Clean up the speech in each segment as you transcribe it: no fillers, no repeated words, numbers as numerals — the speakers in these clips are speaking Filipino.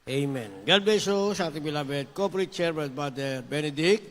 Amen. God bless you sa ating beloved co-preacher, Brother Benedict.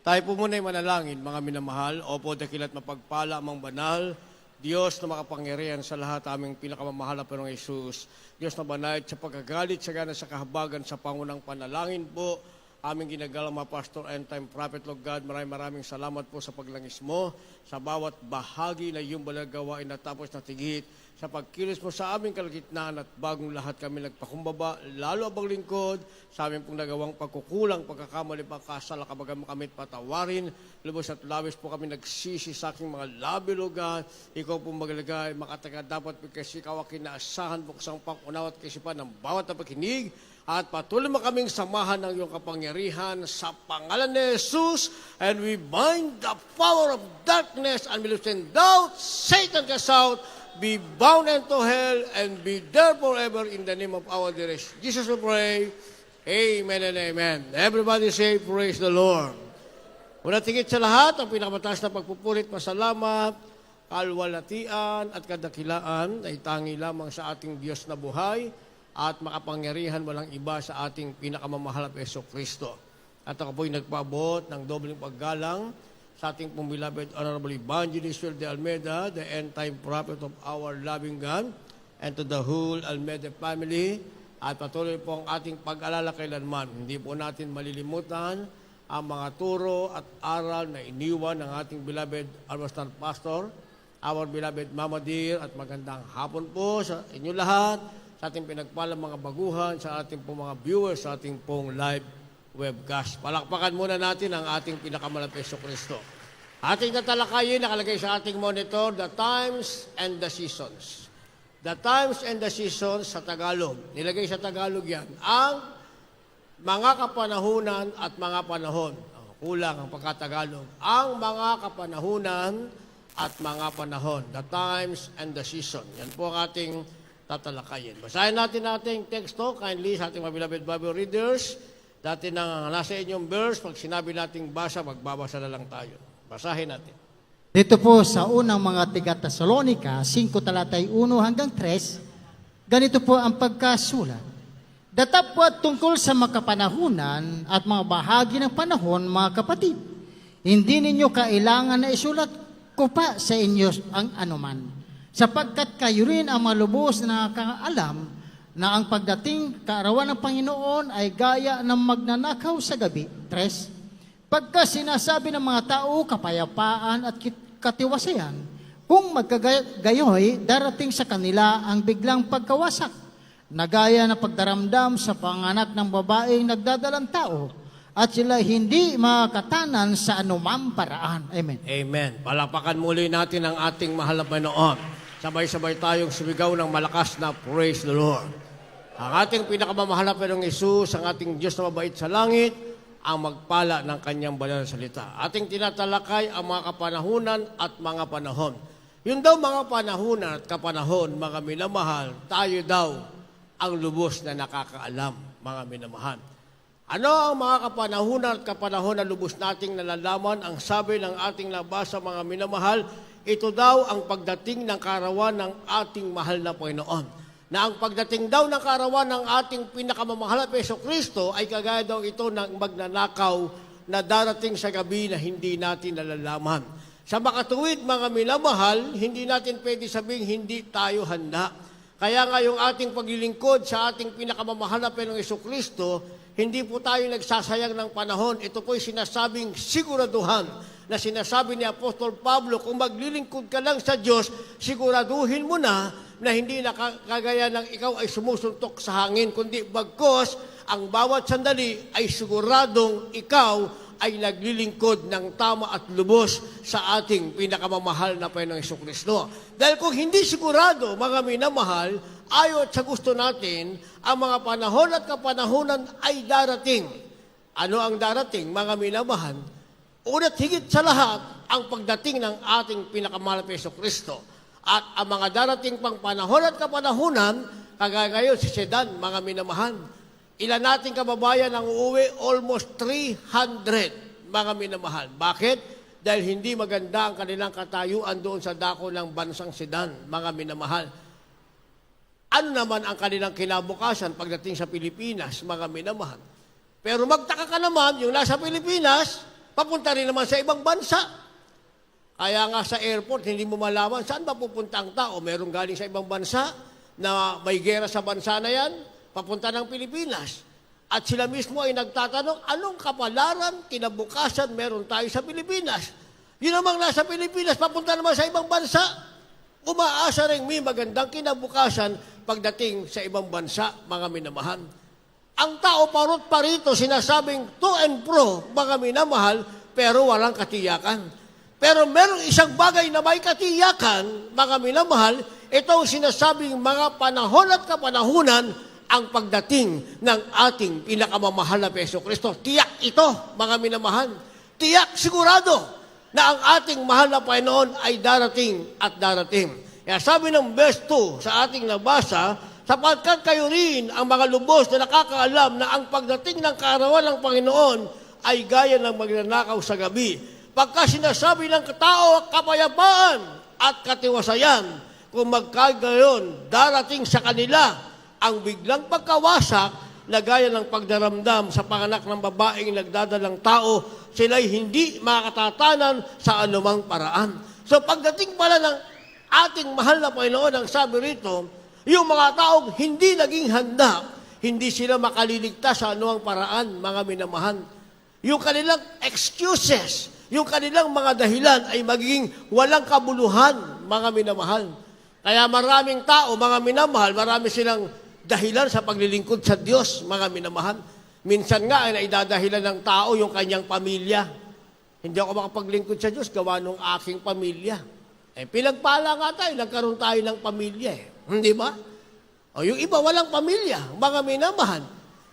Tayo po muna ay manalangin, mga minamahal. Opo, dakilat mapagpala amang banal. Diyos na makapangyarihan sa lahat, aming pinakamamahal na Panginoong Hesus. Diyos na banayad sa pagkagalit, sa gana sa kahabagan, sa pangunang panalangin po. Aming ginagalang mga pastor and time prophet, Lord God, maraming salamat po sa paglangis mo, sa bawat bahagi na iyong balagawain na tapos na tigit, sa pagkilos mo sa aming kalagitnaan at bagong lahat kami nagpakumbaba, lalo abang lingkod, sa aming pong nagawang pagkukulang, pagkakamali, pagkasala, kabagang kami patawarin, lubos at labis po kami nagsisi sa aking mga labi, Lord God. Ikaw po magalagay, makataga dapat kasi ikaw ang kinaasahan, buksang pangunaw at kisipan ng bawat na pagkinig, at patuloy mo kaming samahan ng iyong kapangyarihan sa pangalan ni Jesus, and we bind the power of darkness and we loosen doubt, Satan cast out, be bound into hell, and be there forever in the name of our dearest Jesus we pray. Amen and amen. Everybody say, praise the Lord. Una tigit sa lahat, ang pinakamataas na pagpupulit, pasalamat, kalwalatian at kadakilaan ay tangi lamang sa ating Diyos na buhay at makapangyarihan walang iba sa ating pinakamamahal na Yesu Kristo. At ako po'y nagpaabot ng dobling paggalang sa ating pong beloved Honorable Evangelist Will de Almeida, the end-time prophet of our loving God, and to the whole Almeida family. At patuloy po ang ating pag-alala kailanman. Hindi po natin malilimutan ang mga turo at aral na iniwan ng ating beloved Almastan Pastor, our beloved Mama Dear, at magandang hapon po sa inyo lahat, sa ating pinagpalang mga baguhan, sa ating pong mga viewers, sa ating pong live webcast. Palakpakan muna natin ang ating pinakamalapit Yesu Kristo. Ating tatalakayin, nakalagay sa ating monitor, the times and the seasons. The times and the seasons sa Tagalog. Nilagay sa Tagalog yan. Ang mga kapanahunan at mga panahon. Kulang ang pagkatagalog. Ang mga kapanahunan at mga panahon. The times and the season. Yan po ang ating tatalakayin. Basahin natin ating teksto, kindly sa ating mga beloved Bible readers. Dati nang nasa inyong verse, pag sinabi nating basa, magbabasa na lang tayo. Basahin natin. Dito po sa unang mga tiga-Tesalonica, 5 talatay 1 hanggang 3, ganito po ang pagkasulat. Datapwat tungkol sa makapanahunan at mga bahagi ng panahon, mga kapatid, hindi ninyo kailangan na isulat ko pa sa inyo ang anuman, sapagkat kayo rin ang malubos na nakakaalam na ang pagdating kaarawan ng Panginoon ay gaya ng magnanakaw sa gabi. 3. Pagka sinasabi ng mga tao kapayapaan at katiwasayan, kung magkagayoy, darating sa kanila ang biglang pagkawasak, na gaya ng pagdaramdam sa panganak ng babaeng nagdadalang tao, at sila hindi makatanan sa anumang paraan. Amen. Amen. Palapakan muli natin ang ating mahal na Panginoon. Sabay-sabay tayong sumigaw ng malakas na praise the Lord. Ang ating pinakamamahal na Panginoong Hesus, ang ating Diyos na mabait sa langit, ang magpala ng kanyang banal na salita. Ating tinatalakay ang mga kapanahunan at mga panahon. Yun daw mga panahunan at kapanahon, mga minamahal, tayo daw ang lubos na nakakaalam, mga minamahal. Ano ang mga kapanahunan at kapanahon na lubos nating nalalaman? Ang sabi ng ating nabasa, mga minamahal, ito daw ang pagdating ng kaarawan ng ating mahal na Panginoon. Na ang pagdating daw ng kaarawan ng ating pinakamamahal na Yesu Kristo ay kagaya daw ito ng magnanakaw na darating sa gabi na hindi natin nalalaman. Sa makatuwid, mga minamahal, hindi natin pwede sabing hindi tayo handa. Kaya nga yung ating paglilingkod sa ating pinakamamahal na Yesu Kristo, hindi po tayo nagsasayang ng panahon. Ito po'y sinasabing siguraduhan na sinasabi ni Apostol Pablo, kung maglilingkod ka lang sa Diyos, siguraduhin mo na hindi nakagaya ng ikaw ay sumusuntok sa hangin, kundi bagkos ang bawat sandali ay siguradong ikaw ay naglilingkod ng tama at lubos sa ating pinakamamahal na Panginoong Jesucristo. Dahil kung hindi sigurado, mga minamahal, ayaw at sa gusto natin, ang mga panahon at kapanahunan ay darating. Ano ang darating, mga minamahal? Una't higit sa lahat, ang pagdating ng ating pinakamahal na Jesucristo. At ang mga darating pang panahon at kapanahunan, kagaya ngayon si Sedan, mga minamahal. Ilan nating kababayan ang uuwi? Almost 300, mga minamahal. Bakit? Dahil hindi maganda ang kanilang katayuan doon sa dako ng bansang Sedan, mga minamahal. ano naman ang kanilang kinabukasan pagdating sa Pilipinas, mga minamahal. Pero magtaka ka naman, yung nasa Pilipinas, papunta rin naman sa ibang bansa. Kaya nga sa airport, hindi mo malaman saan ba pupunta ang tao. Merong galing sa ibang bansa na may gera sa bansa na yan, papunta ng Pilipinas. At sila mismo ay nagtatanong, anong kapalaran, kinabukasan meron tayo sa Pilipinas? Yun namang nasa Pilipinas, papunta naman sa ibang bansa. Umaasa rin may magandang kinabukasan pagdating sa ibang bansa, mga minamahal. Ang tao parot parito sinasabing to and fro, mga minamahal, pero walang katiyakan. Pero merong isang bagay na may katiyakan, mga minamahal, ito ang sinasabing mga panahon at kapanahunan ang pagdating ng ating pinakamamahal na Hesus Kristo. Tiyak ito, mga minamahal. Tiyak, sigurado, na ang ating mahal na Panginoon ay darating at darating. Kaya sabi ng verse 2 sa ating nabasa, sapagkat kayo rin ang mga lubos na nakakaalam na ang pagdating ng kaarawan ng Panginoon ay gaya ng magnanakaw sa gabi. Pagka sinasabi ng tao kapayapaan at katiwasayan, kung magkagayon, darating sa kanila ang biglang pagkawasak na gaya ng pagdaramdam sa panganak ng babaeng nagdadalang tao, sila'y hindi makatatanan sa anumang paraan. So pagdating pala ng ating mahal na Panginoon, ang sabi rito, yung mga taong hindi naging handa, hindi sila makaliligtas sa anumang paraan, mga minamahal. Yung kanilang excuses, yung kanilang mga dahilan ay magiging walang kabuluhan, mga minamahal. Kaya maraming tao, mga minamahal, marami silang dahilan sa paglilingkod sa Diyos, mga minamahal. Minsan nga ay naidadahilan ng tao yung kanyang pamilya. Hindi ako makapaglingkod sa Diyos, gawa ng aking pamilya. Pinagpala nga tayo, nagkaroon tayo ng pamilya. Hindi ba? O yung iba walang pamilya, mga minamahal.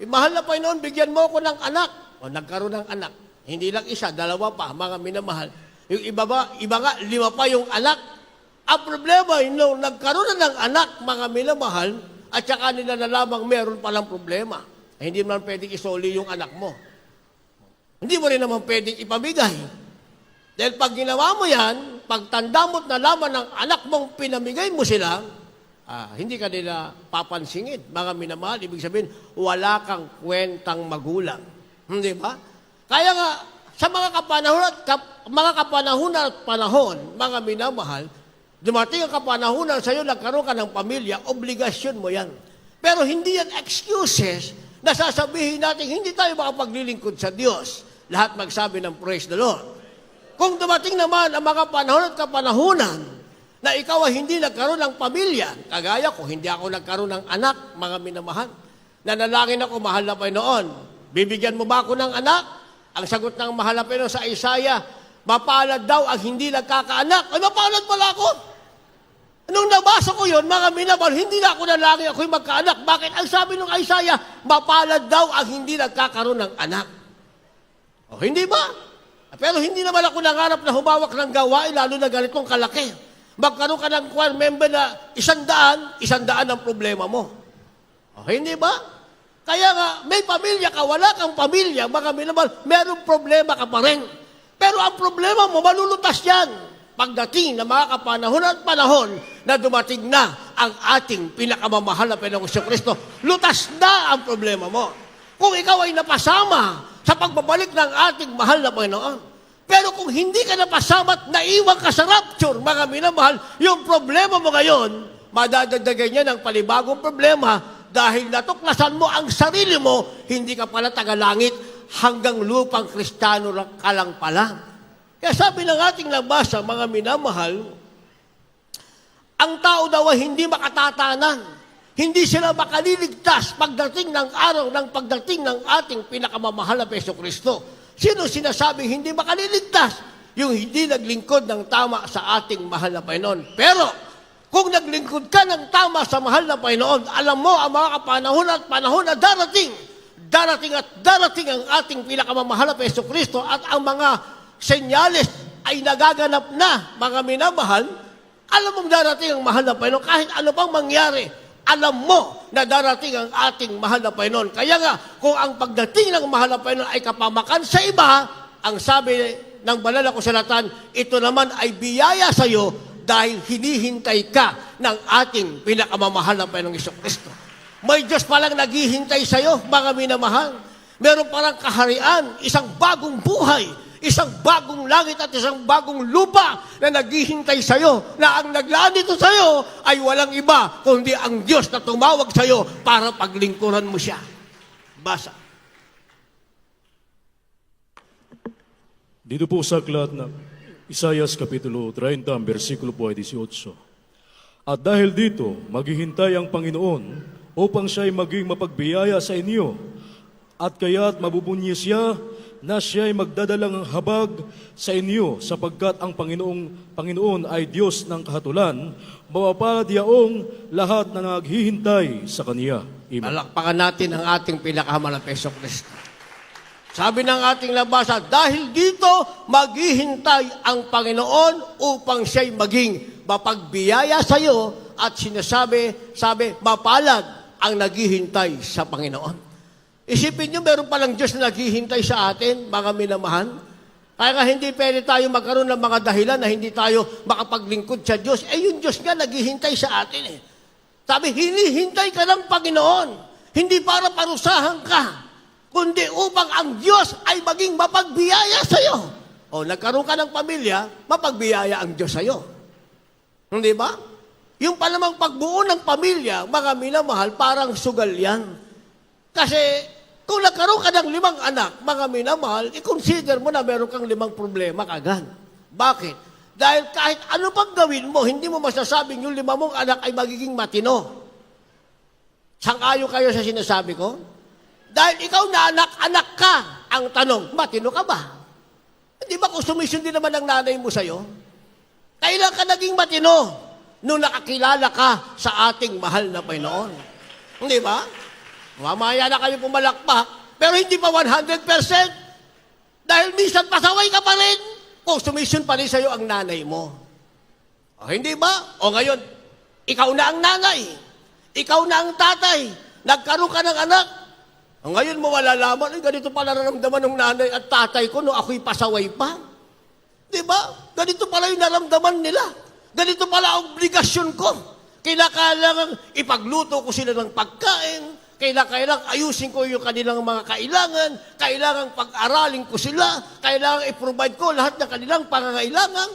Mahal na Panginoon, bigyan mo ako ng anak. O nagkaroon ng anak. Hindi lang isa, dalawa pa, mga minamahal. Yung iba nga, 5 pa yung anak. Ang problema, nung nagkaroon na ng anak, mga minamahal, at saka nila na lamang meron palang problema. Hindi naman pwedeng isoli yung anak mo. Hindi mo rin naman pwedeng ipamigay. Dahil pag ginawa mo yan, pag tanda mo't nalaman ng anak mong pinamigay mo sila, hindi ka nila papansingin. Mga minamahal, ibig sabihin, wala kang kwentang magulang. Hindi ba? Kaya nga, sa mga kapanahon at panahon, mga minamahal, dumating ang kapanahunan sa iyo, nagkaroon ka ng pamilya, obligasyon mo yan. Pero hindi yan excuses na sasabihin natin, hindi tayo makapaglilingkod sa Diyos. Lahat magsabi ng praise the Lord. Kung dumating naman ang mga panahon at kapanahunan na ikaw ay hindi nagkaroon ng pamilya, kagaya ko, hindi ako nagkaroon ng anak, mga minamahal. Nanalangin ako, mahal na Panginoon, bibigyan mo ba ako ng anak? Ang sagot ng mahal na Panginoon sa Isaiah, mapalad daw ang hindi nagkakaanak. Ay, mapalad pala ako. Nung nabasa ko yun, mga minamahal, hindi na ako nalangin, ako'y magkaanak. Bakit? Ang sabi ng Isaiah, mapalad daw ang hindi nagkakaroon ng anak. O, hindi ba? Pero hindi naman ako nangarap na humawak ng gawain, lalo na ganitong kalaki. Magkaroon ka ng choir member na 100 ang problema mo. O, hindi ba? Kaya nga, may pamilya ka, wala kang pamilya, mga minamahal, merong problema ka pa rin. Pero ang problema mo, malulutas yan. Pagdating ng mga kapanahon at panahon na dumating na ang ating pinakamamahal na Panginoong Kristo, lutas na ang problema mo. Kung ikaw ay napasama sa pagbabalik ng ating mahal na Panginoon, pero kung hindi ka napasama at naiwan ka sa rapture, mga minamahal, yung problema mo ngayon, madadagdagan niya ng panibagong problema dahil natuklasan mo ang sarili mo, hindi ka pala tagalangit, hanggang lupang Kristiyano ka lang pala. Kaya sabi ng ating nabasa, mga minamahal, ang tao daw ay hindi makatatanan. Hindi sila makaliligtas pagdating ng araw ng pagdating ng ating pinakamamahal na Hesus Kristo. Sino sinasabing hindi makaliligtas? Yung hindi naglingkod ng tama sa ating mahal na Panginoon. Pero, kung naglingkod ka ng tama sa mahal na Panginoon, alam mo ang mga kapanahon at panahon na darating ang ating pinakamamahal na Hesus Kristo at ang mga senyales ay nagaganap na, mga minamahal, alam mong darating ang mahal na Panginoon. Kahit ano pang mangyari, alam mo na darating ang ating mahal na Panginoon. Kaya nga, kung ang pagdating ng mahal na Panginoon ay kapamakan sa iba, ang sabi ng banal na kasulatan, ito naman ay biyaya sa iyo dahil hinihintay ka ng ating pinakamamahal na Panginoong Jesucristo. May Diyos palang naghihintay sa'yo, mga minamahal. Meron palang kaharian, isang bagong buhay, isang bagong langit at isang bagong lupa na naghihintay sa'yo, na ang naglaan dito sa'yo ay walang iba, kundi ang Diyos na tumawag sa'yo para paglingkuran mo siya. Basa. Dito po sa aklat ng Isaias Kapitulo 30, versikulo po ay 18. At dahil dito, maghihintay ang Panginoon upang siya'y maging mapagbiyaya sa inyo, at kaya't mabubunyi siya na siya'y magdadalang habag sa inyo, sapagkat ang Panginoon ay Diyos ng kahatulan, mapapalad yaong lahat na naghihintay sa Kaniya. Amen. Palakpakan natin ang ating pinakahamang na Jesucristo. Sabi ng ating nabasa, dahil dito maghihintay ang Panginoon upang siya'y maging mapagbiyaya sa iyo, at sabi, mapalad ang naghihintay sa Panginoon. Isipin niyo, meron palang Diyos na naghihintay sa atin, mga minamahal. Kaya nga hindi pwede tayo magkaroon ng mga dahilan na hindi tayo makapaglingkod sa Diyos. Yung Diyos nga naghihintay sa atin eh. Sabi, hinihintay ka ng Panginoon. Hindi para parusahan ka, kundi upang ang Diyos ay maging mapagbiyaya sa iyo. O nagkaroon ka ng pamilya, mapagbiyaya ang Diyos sa iyo. Hindi ba? Yung palamang pagbuo ng pamilya, mga minamahal, parang sugal yan. Kasi kung nagkaroon ka ng 5 anak, mga minamahal, i-consider mo na meron kang 5 problema kagad. Bakit? Dahil kahit ano pang gawin mo, hindi mo masasabing yung 5 mong anak ay magiging matino. Sang-ayon kayo sa sinasabi ko? Dahil ikaw na anak-anak ka, ang tanong, matino ka ba? Hindi ba kung sumisyon din naman ang nanay mo sa'yo? Kailan ka naging matino? Nung nakakilala ka sa ating mahal na Panginoon. Hindi ba? Mamaya na kayo pumalakpak, pero hindi pa 100%. Dahil minsan pasaway ka pa rin kung sumisyon pa rin sa'yo ang nanay mo. O hindi ba? O ngayon, ikaw na ang nanay. Ikaw na ang tatay. Nagkaroon ka ng anak. O ngayon mo malalaman, ganito pala naramdaman ng nanay at tatay ko nung ako'y pasaway pa. Di ba? Ganito pala yung naramdaman nila. Ganito pala ang obligasyon ko. Kailangan ipagluto ko sila ng pagkain. Kailangan ayusin ko yung kanilang mga kailangan. Kailangan pag-aralin ko sila. Kailangan i-provide ko lahat ng kanilang pangangailangan.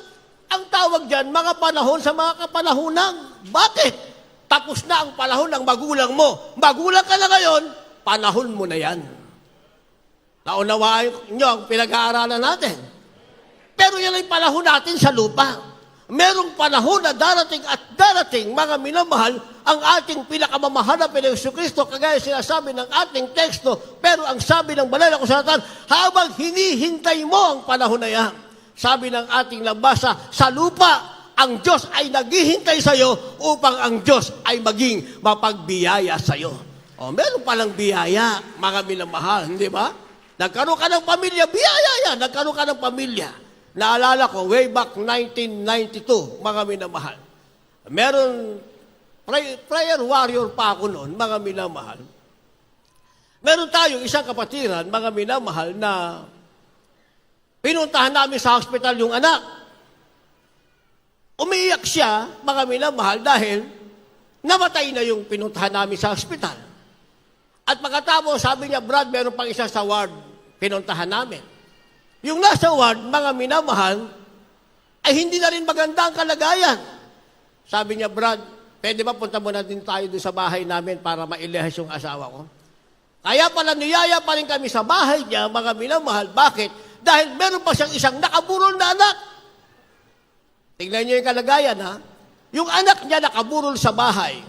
Ang tawag dyan, mga panahon sa mga kapanahunan. Bakit? Tapos na ang panahon ng magulang mo. Magulang ka na ngayon, panahon mo na yan. Naunawaan nyo ang pinag-aaralan natin. Pero yan ay panahon natin sa lupa. Merong panahon na darating, mga minamahal, ang ating pinakamamahal na Panginoong Jesucristo, kagaya sinasabi ng ating teksto, pero ang sabi ng banal na kasulatan, habang hinihintay mo ang panahon na yan, sabi ng ating nabasa, sa lupa, ang Diyos ay naghihintay sa iyo upang ang Diyos ay maging mapagbiyaya sa iyo. O, meron palang biyaya, mga minamahal, hindi ba? Nagkaroon ka ng pamilya, biyaya yan, nagkaroon ka ng pamilya. Naalala ko, way back 1992, mga minamahal. Meron, prayer warrior pa ako noon, mga minamahal. Meron tayong isang kapatiran, mga minamahal, na pinuntahan namin sa hospital yung anak. Umiiyak siya, mga minamahal, dahil namatay na yung pinuntahan namin sa hospital. At pagkatapos, sabi niya, Brad, meron pang isa sa ward, pinuntahan namin. Yung nasa ward, mga minamahal, ay hindi na rin maganda ang kalagayan. Sabi niya, Brad, pwede ba punta muna din tayo doon sa bahay namin para mailihas yung asawa ko? Kaya pala niyaya pa rin kami sa bahay niya, mga minamahal. Bakit? Dahil meron pa siyang isang nakaburol na anak. Tingnan niyo yung kalagayan, ha? Yung anak niya nakaburol sa bahay.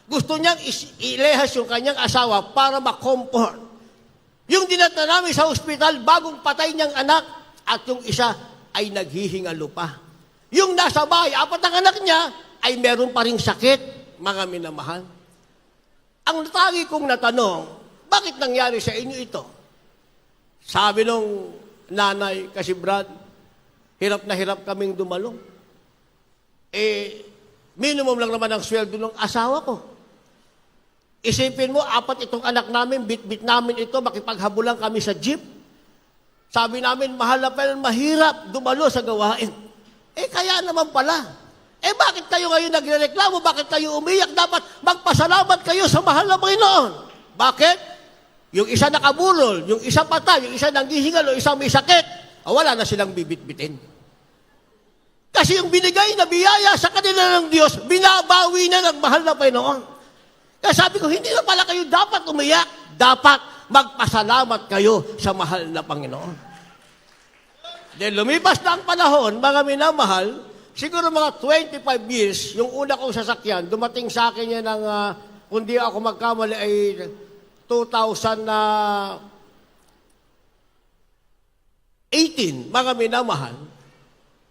Gusto niyang ilehas yung kanyang asawa para ma-comfort. Yung dinata namin sa ospital, bagong patay niyang anak, at yung isa ay naghihingalo pa. Yung nasa bahay, 4 ang anak niya, ay meron pa ring sakit, mga minamahal. Ang tangi kong natanong, bakit nangyari sa inyo ito? Sabi nung nanay, kasi Brad, hirap na hirap kaming dumalong. Minimum lang naman ang sweldo ng asawa ko. Isipin mo, 4 itong anak namin, bit-bit namin ito, makipaghabulan kami sa jeep. Sabi namin, mahal na pala, mahirap dumalo sa gawain. Kaya naman pala. Bakit kayo ngayon nagrereklamo? Bakit kayo umiyak? Dapat magpasalamat kayo sa mahal na Panginoon. Bakit? Yung isa nakabulol, yung isa patay, yung isa nanghihingal, yung isa may sakit, wala na silang bibitbitin. Kasi yung binigay na biyaya sa kanila ng Diyos, binabawi na ng mahal na Panginoon. Kaya sabi ko, hindi na pala kayo dapat umiyak. Dapat magpasalamat kayo sa mahal na Panginoon. Then lumipas na ang panahon, mga minamahal, siguro mga 25 years, yung una kong sasakyan, dumating sa akin yan ng, kung di ako magkamali, ay 2018, mga minamahal.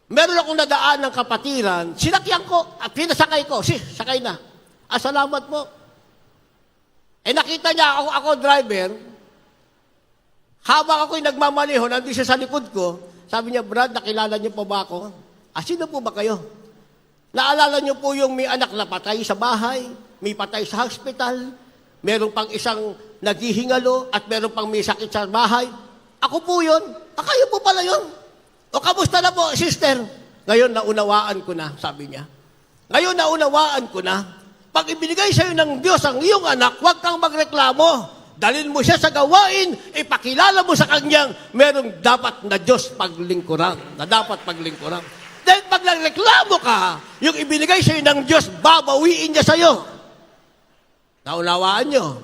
Meron akong nadaan ng kapatiran, sinakyan ko, at pinasakay ko, sakay na. Salamat po. Nakita niya ako driver, habang ako'y nagmamaliho, nandun siya sa likod ko, sabi niya, Brad, nakilala niyo po ba ako? Sino po ba kayo? Naalala niyo po yung may anak na patay sa bahay, may patay sa hospital, meron pang isang naghihingalo, at meron pang may sakit sa bahay. Ako po yun. Kayo po pala yun. O kamusta na po, sister? Ngayon, naunawaan ko na, sabi niya. Ngayon, naunawaan ko na. Pag ibinigay sa iyo ng Diyos ang iyong anak, huwag kang magreklamo. Dalhin mo siya sa gawain, ipakilala mo sa kanyang merong dapat na Diyos paglingkuran. Na dapat paglingkuran. Dahil pag nagreklamo ka, yung ibinigay sa iyo ng Diyos, babawiin niya sa iyo. Naunawaan niyo?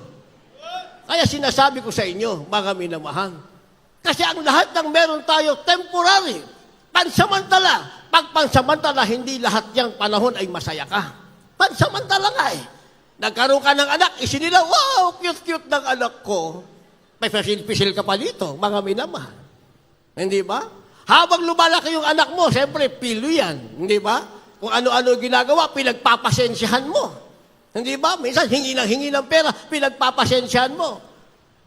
Kaya sinasabi ko sa inyo, mga minamahal, kasi ang lahat ng meron tayo, temporary, pansamantala. Pag pansamantala, hindi lahat yung panahon ay masaya ka. Pansamantala nga eh. Nagkaroon ka ng anak, isinila, wow, cute-cute ng anak ko. May pisil ka pa dito, mga minamahal. Hindi ba? Habang lumalaki yung anak mo, siyempre, pilo yan. Hindi ba? Kung ano-ano ginagawa, pinagpapasensyahan mo. Hindi ba? Minsan, hingi ng pera, pinagpapasensyahan mo.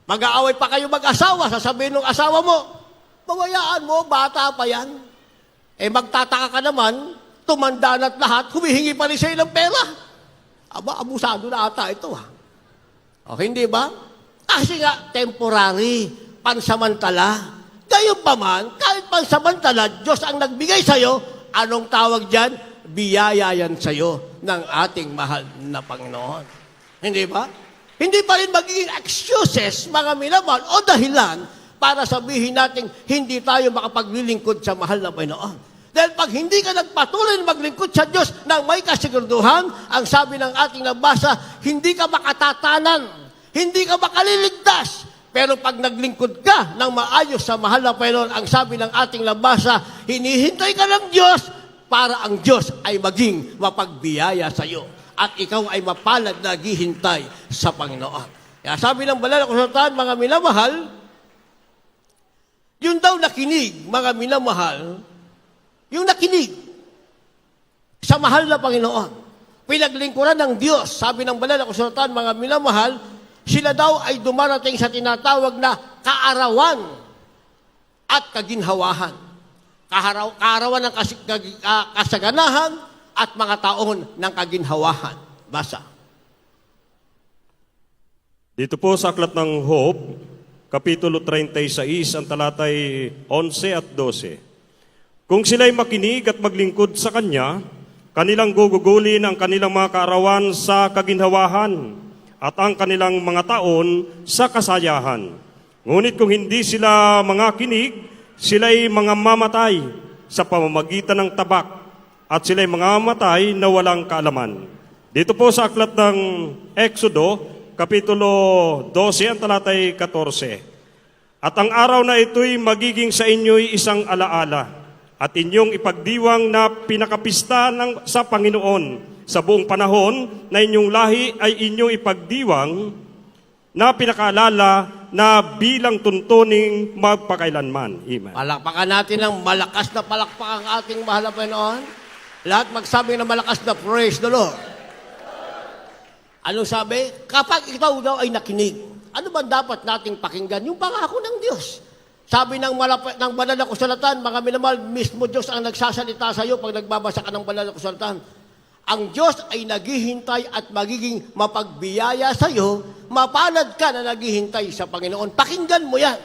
Mag-aaway pa kayo mag-asawa, sasabihin ng asawa mo, pawayaan mo, bata pa yan. Magtataka ka naman, tumanda na't lahat, humihingi pa rin sa'yo ng pera. Abusado na ata ito hindi ba? Kasi nga, temporary, pansamantala. Gayon pa man, kahit pansamantala, Diyos ang nagbigay sa'yo, anong tawag dyan? Biyaya yan sa'yo ng ating mahal na Panginoon. Hindi ba? Hindi pa rin magiging excuses, mga minamahal, o dahilan para sabihin natin hindi tayo makapaglilingkod sa mahal na Panginoon. Dahil pag hindi ka nagpatuloy na maglingkod sa Diyos ng may kasiguraduhan, ang sabi ng ating nabasa, hindi ka makatatanan, hindi ka makaliligtas. Pero pag naglingkod ka ng maayos sa mahal na Panginoon, ang sabi ng ating nabasa, hinihintay ka ng Diyos para ang Diyos ay maging mapagbiyaya sa iyo. At ikaw ay mapalad na naghihintay sa Panginoon. Kaya sabi ng banal na kasulatan, mga minamahal, yun daw nakinig, mga minamahal, yung nakinig sa mahal na Panginoon, pinaglingkuran ng Diyos, sabi ng banal na kasulatan, mga minamahal, sila daw ay dumarating sa tinatawag na kaarawan at kaginhawahan. Kaarawan ng kasaganahan, at mga taon ng kaginhawahan. Basa. Dito po sa Aklat ng Hope, Kapitulo 36, ang talatay 11 at 12. Kung sila'y makinig at maglingkod sa Kanya, kanilang gugugulin ang kanilang mga kaarawan sa kaginhawahan at ang kanilang mga taon sa kasayahan. Ngunit kung hindi sila mga kinig, sila'y mga mamatay sa pamamagitan ng tabak at sila'y mga matay na walang kaalaman. Dito po sa Aklat ng Exodo, Kapitulo 12, ang talatay 14. At ang araw na ito'y magiging sa inyo'y isang alaala at inyong ipagdiwang na pinakapista sa Panginoon sa buong panahon na inyong lahi ay inyong ipagdiwang na pinakaalala na bilang tuntuning magpakailanman. Amen. Palakpakan natin ng malakas na palakpak ang ating mahal na Panginoon. Lahat magsabi na malakas na praise the Lord. Anong sabi? Kapag ikaw daw ay nakinig, ano ba dapat nating pakinggan? Yung pangako ng Diyos. Sabi ng banal na kasulatan, mga minamahal, mismo Diyos ang nagsasalita sa iyo pag nagbabasa ka ng banal na kasulatan. Ang Diyos ay naghihintay at magiging mapagbiyaya sa iyo, mapalad ka na naghihintay sa Panginoon. Pakinggan mo yan.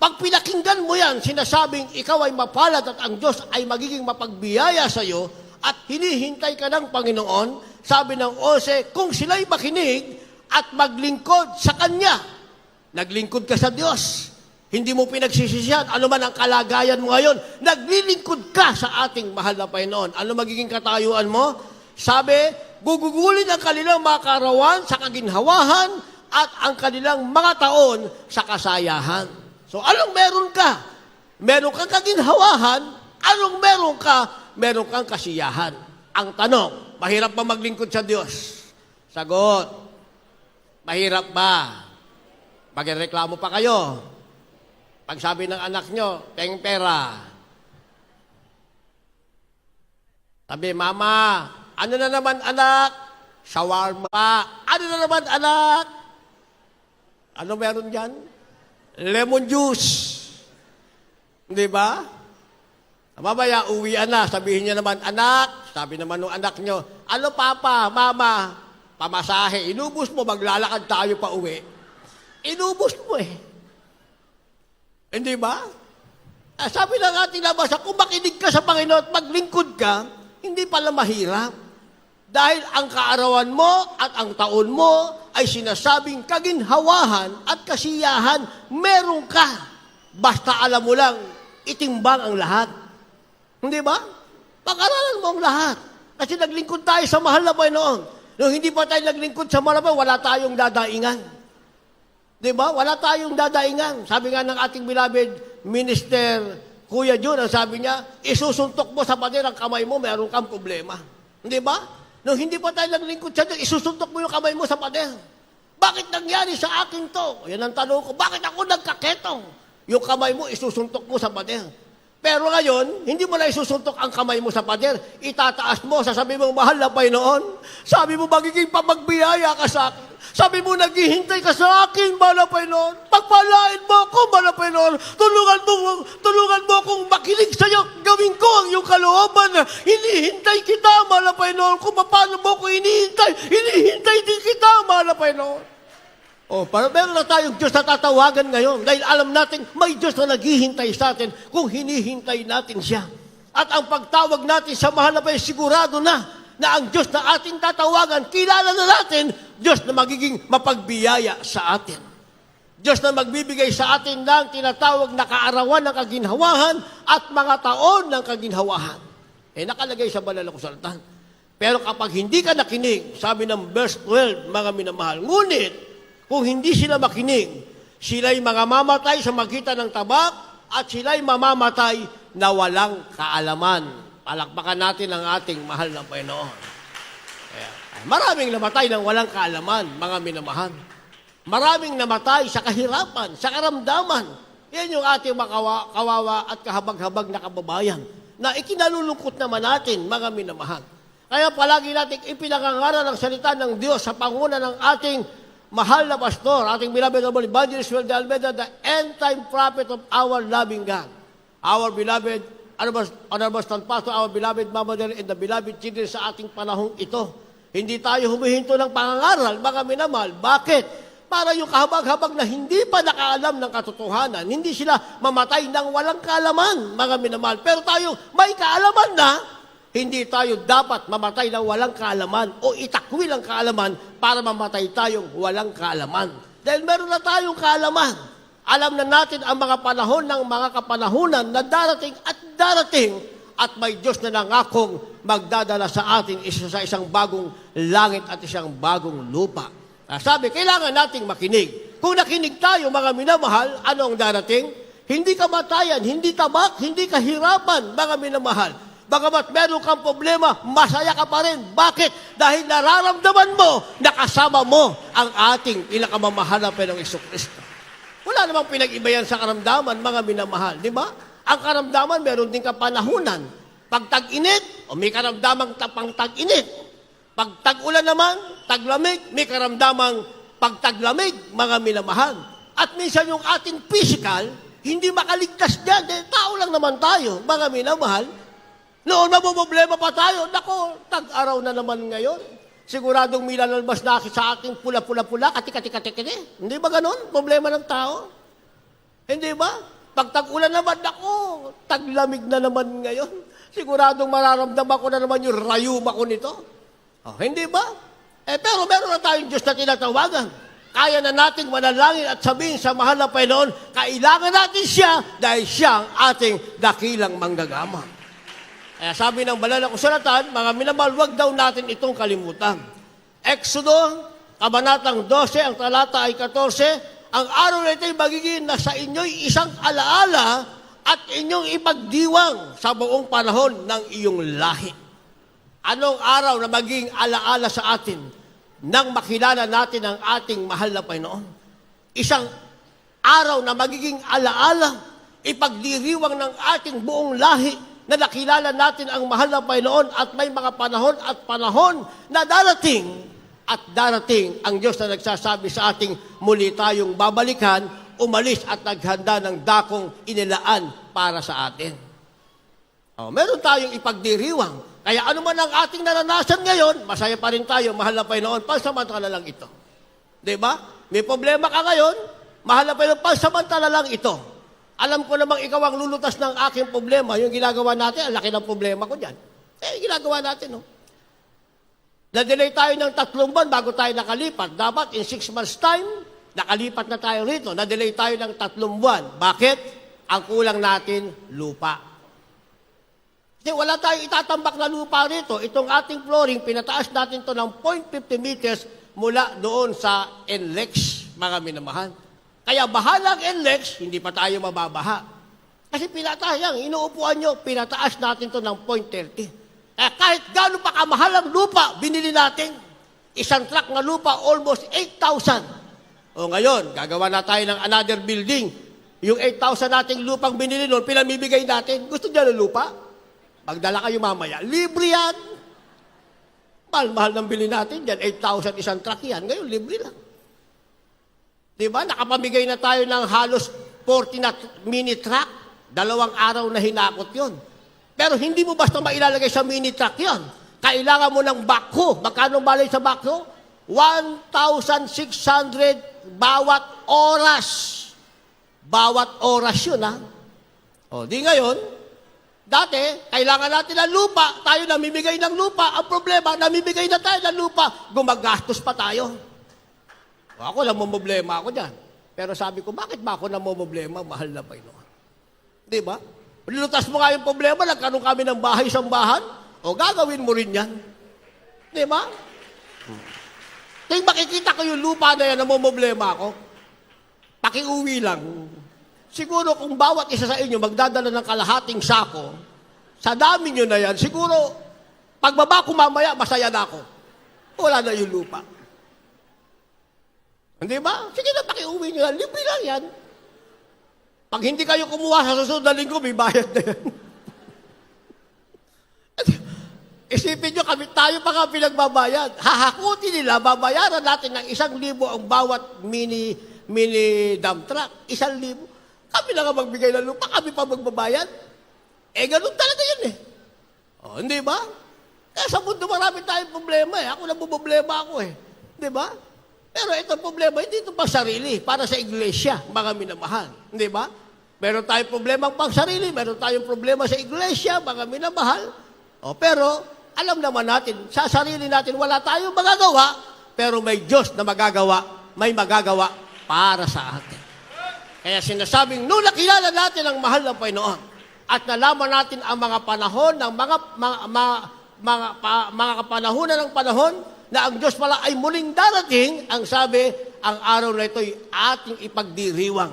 Pag pinakinggan mo yan, sinasabing ikaw ay mapalad at ang Diyos ay magiging mapagbiyaya sa iyo, at hinihintay ka ng Panginoon, sabi ng 11, kung sila'y makinig at maglingkod sa Kanya, naglingkod ka sa Diyos, hindi mo pinagsisisihan, ano man ang kalagayan mo ngayon, naglilingkod ka sa ating mahal na Panginoon. Ano magiging katayuan mo? Sabi, gugugulin ang kanilang mga karawan sa kaginhawahan at ang kanilang mga taon sa kasayahan. So, anong meron ka? Meron kang kaginhawahan, anong meron ka? Meron kang kasiyahan. Ang tanong, mahirap ba maglingkod sa Diyos? Sagot, mahirap ba? Magreklamo pa kayo. Pag sabi ng anak nyo, teng pera. Sabi, Mama, ano na naman anak? Shawarma. Ano na naman anak? Ano meron dyan? Lemon juice. Di ba? Mamaya, uwian na. Sabihin niya naman, anak. Sabi naman ng anak nyo, ano papa, mama? Pamasahe. Inubos mo, maglalakad tayo pa uwi. Inubos mo eh. Hindi ba? Sabi ng ating nabasa, kung makinig ka sa Panginoon at maglingkod ka, hindi pala mahirap. Dahil ang kaarawan mo at ang taon mo ay sinasabing kaginhawahan at kasiyahan, meron ka. Basta alam mo lang, itimbang ang lahat. Hindi ba? Pag-aralan mo ang lahat. Kasi naglingkod tayo sa mahal na Panginoon. Nung hindi pa tayo naglingkod sa mahal na Panginoon, wala tayong dadaingan. Di ba? Wala tayong dadaingan. Sabi nga ng ating beloved minister, Kuya Jun, ang sabi niya, isusuntok mo sa pader ang kamay mo, meron kang problema. Di ba? Nung hindi pa tayo naglingkod sa Diyos, isusuntok mo yung kamay mo sa pader. Bakit nangyari sa akin to? Yan ang tanong ko, bakit ako nagkaketong? Yung kamay mo, isusuntok mo sa pader. Pero ngayon, hindi mo na isusuntok ang kamay mo sa pader. Itataas mo, sasabi mo, mahal na Panginoon. Sabi mo, magiging pamagbiyaya ka sa akin. Sabi mo, naghihintay ka sa akin, mahal na Panginoon. Pagpalain mo ako, mahal na Panginoon. Tulungan mo akong makinig sa iyo. Gawin ko ang iyong kalooban. Hinihintay kita, mahal na Panginoon. Kung paano mo ako hinihintay din kita, mahal na Panginoon. Para meron na tayong Diyos na tatawagan ngayon dahil alam natin may Diyos na naghihintay sa atin kung hinihintay natin siya. At ang pagtawag natin sa mahal na Panginoon, sigurado na ang Diyos na ating tatawagan, kilala na natin, Diyos na magiging mapagbiyaya sa atin. Diyos na magbibigay sa atin ng tinatawag na kaarawan ng kaginhawahan at mga taon ng kaginhawahan. Nakalagay sa banal na kasulatan. Pero kapag hindi ka nakinig, sabi ng verse 12, mga minamahal, ngunit, kung hindi sila makinig, sila'y mga mamatay sa magitan ng tabak at sila'y mamamatay na walang kaalaman. Palakpakan natin ang ating mahal na Panginoon. Maraming namatay ng walang kaalaman, mga minamahal. Maraming namatay sa kahirapan, sa karamdaman. Yan yung ating mga kawawa at kahabag-habag na kababayan na ikinalulungkot naman natin, mga minamahal. Kaya palagi natin ipinangangaral ang salita ng Diyos sa panguna ng ating mahal na pastor, ating beloved Evangelist Joel de Almeida, the end-time prophet of our loving God. Our beloved, honorable stand pastor, our beloved Mama Del, and the beloved children sa ating panahong ito. Hindi tayo humihinto ng pangangaral, mga minamahal. Bakit? Para yung kahabag-habag na hindi pa nakaalam ng katotohanan, hindi sila mamatay ng walang kaalaman, mga minamahal. Pero tayo may kaalaman na, hindi tayo dapat mamatay ng walang kaalaman o itakwil ang kaalaman para mamatay tayong walang kaalaman. Dahil meron na tayong kaalaman. Alam na natin ang mga panahon ng mga kapanahunan na darating at may Diyos na nangakong magdadala sa atin sa isang bagong langit at isang bagong lupa. Sabi, kailangan nating makinig. Kung nakinig tayo, mga minamahal, ano ang darating? Hindi kamatayan, hindi tabak, hindi kahirapan, mga minamahal. Bagamat meron kang problema, masaya ka pa rin. Bakit? Dahil nararamdaman mo, nakasama mo ang ating pinakamamahal na Panginoong Jesucristo. Wala namang pinag-iba yan sa karamdaman, mga minamahal. Di ba? Ang karamdaman, meron din kapanahunan. Pag tag-init, may karamdamang pang tag-init. Pag tag-ulan naman, taglamig, may karamdamang pag-taglamig, mga minamahal. At minsan yung ating physical, hindi makaligtas dyan. Dahil tao lang naman tayo, mga minamahal. Noon mabuproblema pa tayo. Nako, tag-araw na naman ngayon. Siguradong may lalabas na sa ating pula-pula-pula, kati-kati-kati-kati. Hindi ba ganon? Problema ng tao. Hindi ba? Pag tag-ulan naman, nako, taglamig na naman ngayon. Siguradong mararamdaman ko na naman yung rayuma ko nito. Hindi ba? Pero meron na tayong Diyos na tinatawagan. Kaya na nating manalangin at sabihin sa mahal na Panginoon, kailangan natin siya dahil siya ang ating dakilang manggagama. Kaya sabi ng banal na kasulatan, mga minamahal, huwag daw natin itong kalimutan. Exodo, kabanatang 12, ang talata ay 14, ang araw na ito'y magiging na sa inyo'y isang alaala at inyong ipagdiwang sa buong panahon ng iyong lahi. Anong araw na maging alaala sa atin nang makilala natin ang ating mahal na Panginoon? Isang araw na magiging alaala, ipagdiriwang ng ating buong lahi na nakilala natin ang mahal na Panginoon at may mga panahon na darating at darating ang Diyos na nagsasabi sa ating muli tayong babalikan, umalis at naghanda ng dakong inilaan para sa atin. Meron tayong ipagdiriwang. Kaya ano man ang ating naranasan ngayon, masaya pa rin tayo, mahal na Panginoon, pansamantala lang ito. Diba? May problema ka ngayon, mahal na Panginoon, pansamantala lang ito. Alam ko namang ikaw ang lulutas ng aking problema. Yung ginagawa natin, ang laki ng problema ko dyan. Ginagawa natin, no? Na-delay tayo ng 3 buwan bago tayo nakalipat. Dapat in 6 months time, nakalipat na tayo rito. Na-delay tayo ng 3 buwan. Bakit? Ang kulang natin, lupa. Kasi wala tayong itatambak na lupa rito. Itong ating flooring, pinataas natin to ng 0.50 meters mula doon sa NLEX, mga minamahal. Kaya bahalang NLEX, hindi pa tayo mababaha. Kasi pinataas yan, inuupuan nyo, pinataas natin to ng 0.30. Kaya kahit gano'n pa kamahal ang lupa, binili natin. Isang truck na lupa, almost 8,000. Ngayon, gagawa na tayo ng another building. Yung 8,000 nating lupang binili noon, pinamibigay natin. Gusto niya ng lupa? Pagdala kayo mamaya, libre yan. Mahal ng bili natin yan, 8,000 isang truck yan. Ngayon, libre lang. Diba? Nakapamigay na tayo ng halos 40 na mini truck. 2 araw na hinakot yon. Pero hindi mo basta mailalagay sa mini truck yan. Kailangan mo ng backhoe. Magkano balay sa backhoe? 1,600 bawat oras. Bawat oras yun, ha? Di ngayon, dati, kailangan natin ng lupa. Tayo namimigay ng lupa. Ang problema, namimigay na tayo ng lupa. Gumagastos pa tayo. Ako, namumblema ako dyan. Pero sabi ko, bakit ba ako namumblema? Mahal na Panginoon. Di ba? Nilutas mo nga yung problema, nagkaroon kami ng bahay sa bahan, gagawin mo rin yan. Di ba? Kaya makikita ko yung lupa na yan, namumblema ako. Pakiuwi lang. Siguro kung bawat isa sa inyo magdadala ng kalahating sako, sa dami nyo na yan, siguro, pagbaba ko mamaya, masaya na ako. Wala na yung lupa. Hindi ba? Sige na, pakiuwi nyo yan. Libre lang yan. Pag hindi kayo kumuha sa susunod na linggo, may bayad na yan. Isipin nyo, tayo pa nga pinagbabayad. Hahakutin nila, babayaran natin ng 1,000 ang bawat mini dump truck. 1,000. Kami lang ang magbigay ng lupa, kami pa magbabayad. Ganun talaga yun eh. Hindi ba? Sa mundo marami tayong problema eh. Ako lang problema ako eh. Hindi ba? Pero itong problema, hindi ito pang sarili, para sa iglesia, mga minamahal. Hindi ba? Meron tayong problema pang sarili, meron tayong problema sa iglesia, mga minamahal. Pero, alam naman natin, sa sarili natin, wala tayong magagawa, pero may Diyos na magagawa, may magagawa para sa atin. Kaya sinasabing, nung nakilala natin ang mahal ng Panginoon, at nalaman natin ang mga panahon, ng mga kapanahunan ng panahon, na ang Diyos pala ay muling darating, ang sabi, ang araw na ito'y ating ipagdiriwang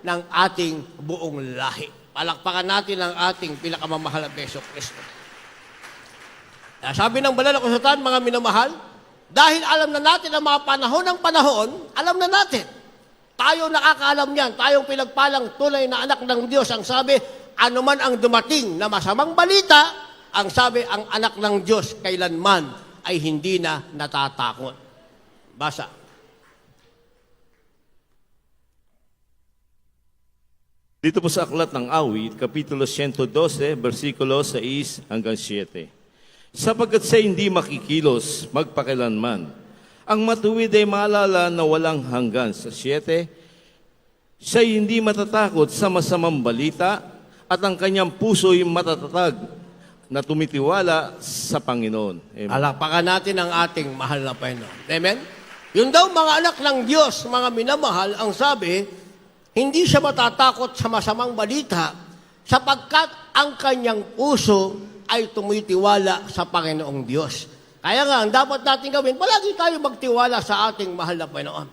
ng ating buong lahi. Palakpakan natin ang ating pinakamamahal na Beso Kristo. Sabi ng banal na kasulatan, mga minamahal, dahil alam na natin ang mga panahon, alam na natin. Tayo nakakaalam yan, tayong pinagpalang tunay na anak ng Diyos. Ang sabi, anuman ang dumating na masamang balita, ang sabi, ang anak ng Diyos kailanman ay hindi na natatakot. Basa. Dito po sa Aklat ng Awit, Kapitulo 112, versikulo 6 hanggang 7. Sapagkat siya hindi makikilos magpakilanman. Ang matuwid ay maalala na walang hanggan. Sa 7, siya hindi matatakot sa masamang balita at ang kanyang puso'y matatatag na tumitiwala sa Panginoon. Amen. Alakpakan natin ang ating mahal na Panginoon. Amen? Yun daw mga anak ng Diyos, mga minamahal, ang sabi, hindi siya matatakot sa masamang balita sapagkat ang kanyang puso ay tumitiwala sa Panginoong Diyos. Kaya nga, ang dapat natin gawin, palagi tayo magtiwala sa ating mahal na Panginoon.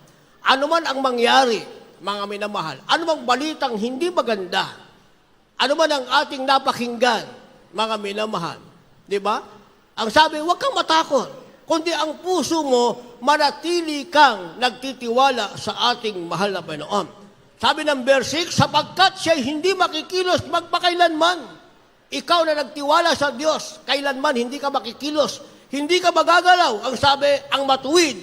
Ano man ang mangyari, mga minamahal, ano mang balitang hindi maganda, ano man ang ating napakinggan, mga minamahal, di ba? Ang sabi, huwag kang matakot, kundi ang puso mo, manatili kang nagtitiwala sa ating mahal na Panginoon. Sabi ng verse 6, sapagkat siya'y hindi makikilos magpakailanman. Ikaw na nagtiwala sa Diyos, kailanman hindi ka makikilos, hindi ka magagalaw. Ang sabi, ang matuwid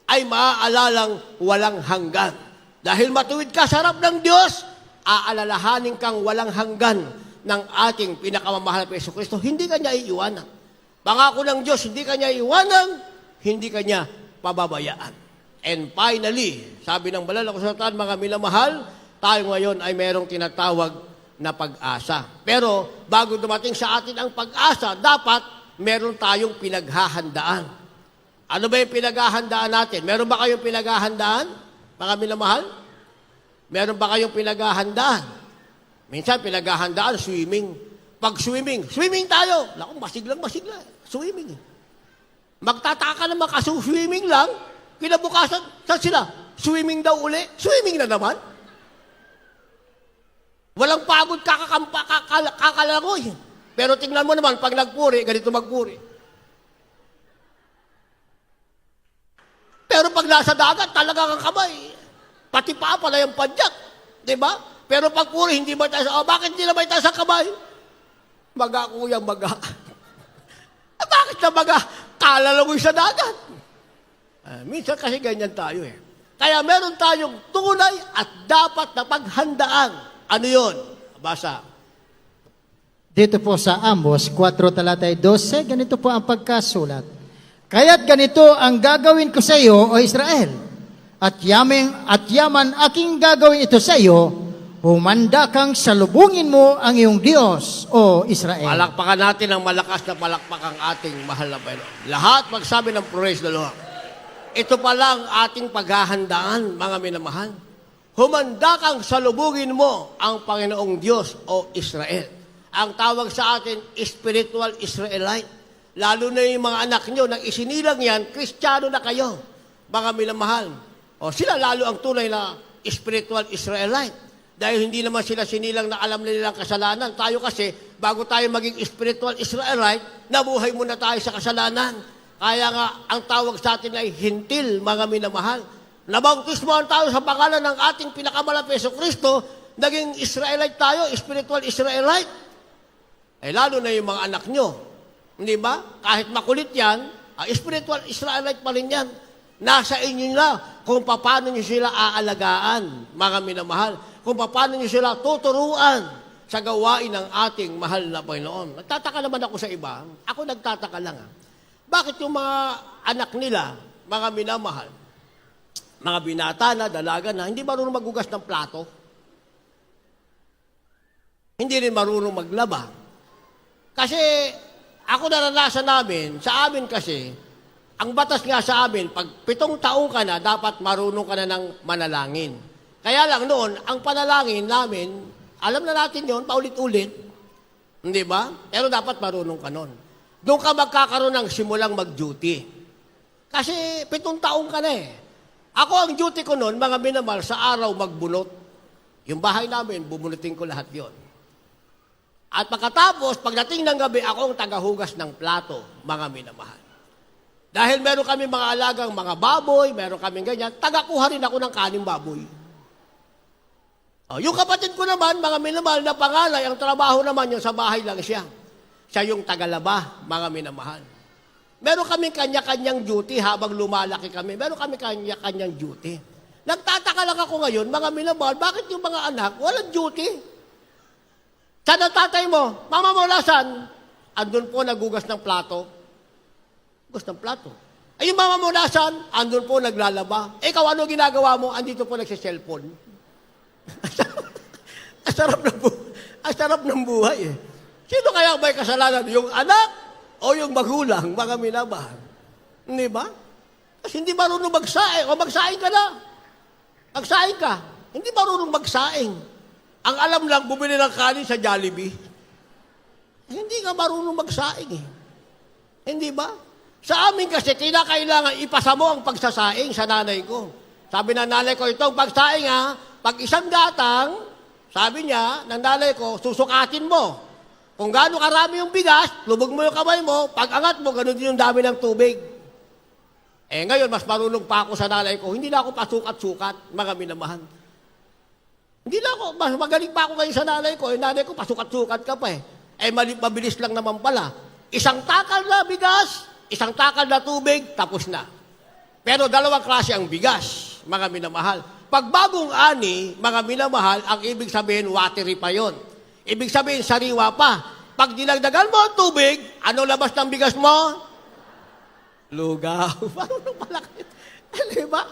ay maaalalang walang hanggan. Dahil matuwid ka sa harap ng Diyos, aalalahanin kang walang hanggan ng ating pinakamamahal na Yesu Kristo. Hindi ka niya iiwanan. Pangako ng Diyos, hindi ka niya iiwanan, hindi ka niya pababayaan. And finally, sabi ng banal na kasulatan, mga minamahal, tayo ngayon ay merong tinatawag na pag-asa. Pero bago dumating sa atin ang pag-asa, dapat meron tayong pinaghahandaan. Ano ba yung pinaghahandaan natin? Meron ba kayong pinaghahandaan, mga minamahal? Meron ba kayong pinaghahandaan? Minsan pinaghahandaan, swimming. Pag swimming tayo. Naku, masiglang-masigla. Swimming. Magtataka naman kasi swimming lang, kinabukasan, saan sila? Swimming daw uli? Swimming na naman. Walang pagod, kakalangoy. Pero tingnan mo naman, pag nagpuri, ganito magpuri. Pero pag nasa dagat, talaga kang kamay. Pati pa pala yung padyak. Diba? Pero pag puri, hindi ba tayo sa, bakit hindi na ba tayo sa kamay? Maga, kuya, maga. Bakit na maga? Kalalangoy sa dagat. Minsan kasi ganyan tayo eh. Kaya meron tayong tunay at dapat na paghandaan. Ano yun? Basa. Dito po sa Amos 4 talatay 12, ganito po ang pagkasulat. Kaya't ganito ang gagawin ko sa iyo, O Israel, at yaman aking gagawin ito sa iyo, humanda kang salubungin mo ang iyong Diyos, O Israel. Palakpakan natin ang malakas na palakpak ang ating mahal na Panginoon. Lahat magsabi ng praise the Lord. Ito pala ang ating paghahandaan, mga minamahal. Humanda kang salubungin mo ang Panginoong Diyos, O Israel. Ang tawag sa atin, spiritual Israelite. Lalo na yung mga anak nyo, nang isinilang yan, Kristiyano na kayo, mga minamahal. O sila lalo ang tunay na spiritual Israelite. Dahil hindi naman sila sinilang na alam nilang kasalanan. Tayo kasi, bago tayo maging spiritual Israelite, nabuhay muna tayo sa kasalanan. Kaya nga, ang tawag sa atin ay hintil, mga minamahal. Nabautismohan tayo sa pangalan ng ating pinakamalapit Yesu Kristo, naging Israelite tayo, spiritual Israelite. Eh lalo na yung mga anak nyo. Hindi ba? Kahit makulit yan, spiritual Israelite pa rin yan. Nasa inyo na kung paano nyo sila aalagaan, mga minamahal. Kung paano nyo sila tuturuan sa gawain ng ating mahal na Panginoon. Nagtataka naman ako sa iba. Ako nagtataka lang. Bakit yung mga anak nila, mga minamahal, mga binata na, dalaga na, hindi marunong magugas ng plato? Hindi rin marunong maglaba. Kasi ako naranasan namin, sa amin kasi, ang batas nga sa amin, pag 7 taong ka na, dapat marunong ka na ng manalangin. Kaya lang noon, ang panalangin namin, alam na natin yon paulit-ulit. Hindi ba? Pero dapat marunong ka nun. Doon ka magkakaroon ng simulang mag-duty. Kasi 7 taong ka na eh. Ako ang duty ko noon, mga minamahal, sa araw magbunot. Yung bahay namin, bubunutin ko lahat yon. At pagkatapos, pagdating ng gabi, ako ang tagahugas ng plato, mga minamahal. Dahil meron kami mga alagang mga baboy, meron kami ganyan, tagakuha rin ako ng kaning baboy. Yung kapatid ko naman, mga minamahal na pangalay, ang trabaho naman yung sa bahay lang siya. Siya yung tagalaba, mga minamahal. Meron kami kanya-kanyang duty habang lumalaki kami. Meron kami kanya-kanyang duty. Nagtataka lang ako ngayon, mga minamahal, bakit yung mga anak walang duty? Saan ang tatay mo? Mama mo, nasan? Andun po nagugas ng plato. Gugas ng plato. Ay, yung mama mo, nasan? Andun po naglalaba. Ikaw, ano ginagawa mo? Andito po nagsiselfone. Ang sarap ng buhay eh. Sino kaya may kasalanan? Yung anak o yung magulang, mga minamahal? Hindi ba? Kasi hindi marunong magsaing. O magsaing ka na. Magsaing ka. Hindi marunong magsaing. Ang alam lang, bumili ng kanin sa Jollibee. Hindi ka marunong magsaing eh. Hindi ba? Sa amin kasi, kinakailangan ipasa mo ang pagsasaing sa nanay ko. Sabi ng nanay ko, itong pagsaing ha, pag isang gatang, sabi niya, ng nanay ko, susukatin mo. Kung gaano karami yung bigas, lubog mo yung kamay mo, pag angat mo, ganun din yung dami ng tubig. Eh ngayon, mas marunong pa ako sa nanay ko, hindi na ako pasukat-sukat, mga minamahal. Hindi na ako, mas magaling pa ako ngayon sa nanay ko, nanay ko, pasukat-sukat ka pa eh. Mabilis lang naman pala. Isang takal na bigas, isang takal na tubig, tapos na. Pero dalawang klase ang bigas, mga minamahal. Pag bagong ani, mga minamahal, ang ibig sabihin, watery pa yon. Ibig sabihin, sariwa pa. Pag dinagdagan mo ang tubig, ano labas ng bigas mo? Lugaw. Marunong pala kayo. Di ba?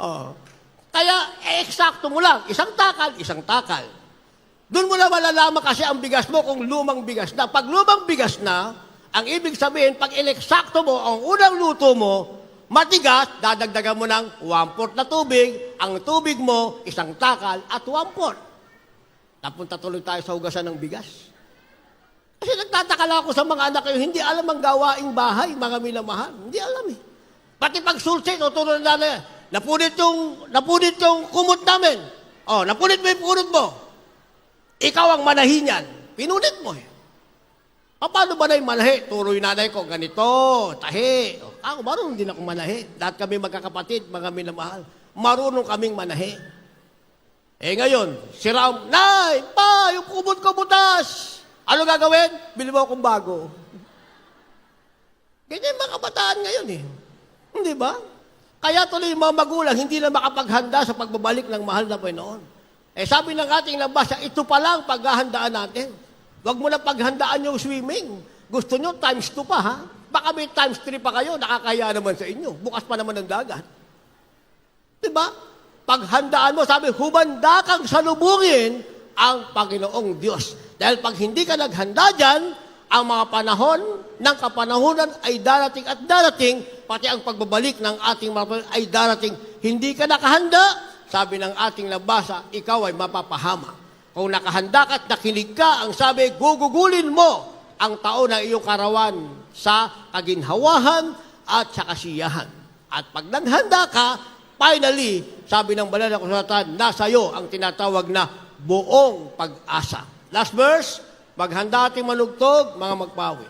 Oh. Kaya, eksakto mo lang. Isang takal, isang takal. Doon mo na malalaman kasi ang bigas mo kung lumang bigas na. Pag lumang bigas na, ang ibig sabihin, pag ineksakto mo, ang unang luto mo, matigas, dadagdagan mo ng 1/4 na tubig, ang tubig mo, isang takal at 1/4. Napunta tuloy tayo sa hugasan ng bigas. Kasi nagtataka lang ako sa mga anak kayo, hindi alam ang gawaing bahay, mga minamahal. Hindi alam eh. Pati pag sulsit, tutulong na napunit yung kumot namin. Oh, napunit mo yung punot mo. Ikaw ang manahin yan. Pinunit mo eh. Paano ba na yung manahi? Turo yung nanay ko, ganito, tahi. Ako, marunong din ako manahi. Lahat kami magkakapatid, mga minamahal. Marunong kaming manahi. Eh ngayon, si Ram, Nay, pa, yung kumot ko butas. Ano gagawin? Bili mo akong bago. Ganyan yung mga kabataan ngayon eh. Hindi ba? Kaya tuloy yung mga magulang, hindi na makapaghanda sa pagbabalik ng mahal na Panginoon. Eh sabi ng ating nabasa, ito pa lang paghahandaan natin. Huwag mo na paghandaan yung swimming. Gusto nyo, times 2 pa, ha? Baka may times 3 pa kayo, nakakaya naman sa inyo. Bukas pa naman ng dagat. Diba? Paghandaan mo, sabi, humanda kang salubungin ang Panginoong Diyos. Dahil pag hindi ka naghanda dyan, ang mga panahon ng kapanahunan ay darating at darating, pati ang pagbabalik ng ating mga panahon ay darating. Hindi ka nakahanda, sabi ng ating nabasa, ikaw ay mapapahama. Kung nakahanda ka at nakinig ka, ang sabi, gugugulin mo ang taon na iyong karawan sa kaginhawahan at sa kasiyahan. At pag naghanda ka, finally, sabi ng banal na kasulatan, nasa iyo ang tinatawag na buong pag-asa. Last verse, maghanda ating manugtog, mga magpawi.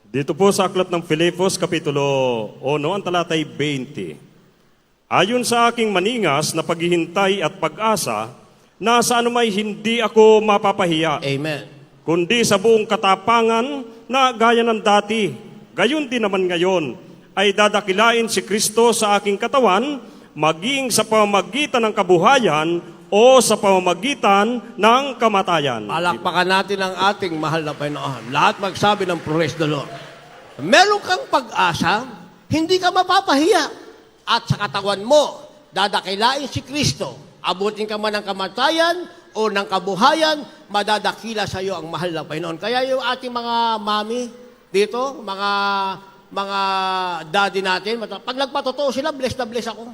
Dito po sa aklat ng Filipos, Kapitulo 1, ang talatay 20. Ayon sa aking maningas na paghihintay at pag-asa, na sa anumay hindi ako mapapahiya, Amen. kundi sa buong katapangan na gaya ng dati. Gayon din naman ngayon, ay dadakilain si Kristo sa aking katawan, maging sa pamamagitan ng kabuhayan o sa pamamagitan ng kamatayan. Palakpakan natin ang ating mahal na Panginoon. Lahat magsabi ng praise the Lord. Meron kang pag-asa, hindi ka mapapahiya. At sa katawan mo, dadakilain si Kristo. Abutin ka man ng kamatayan o ng kabuhayan, madadakila sa iyo ang mahal na Panginoon. Kaya yung ating mga mami dito, mga daddy natin, pag nagpatotoo sila, blessed na blessed ako.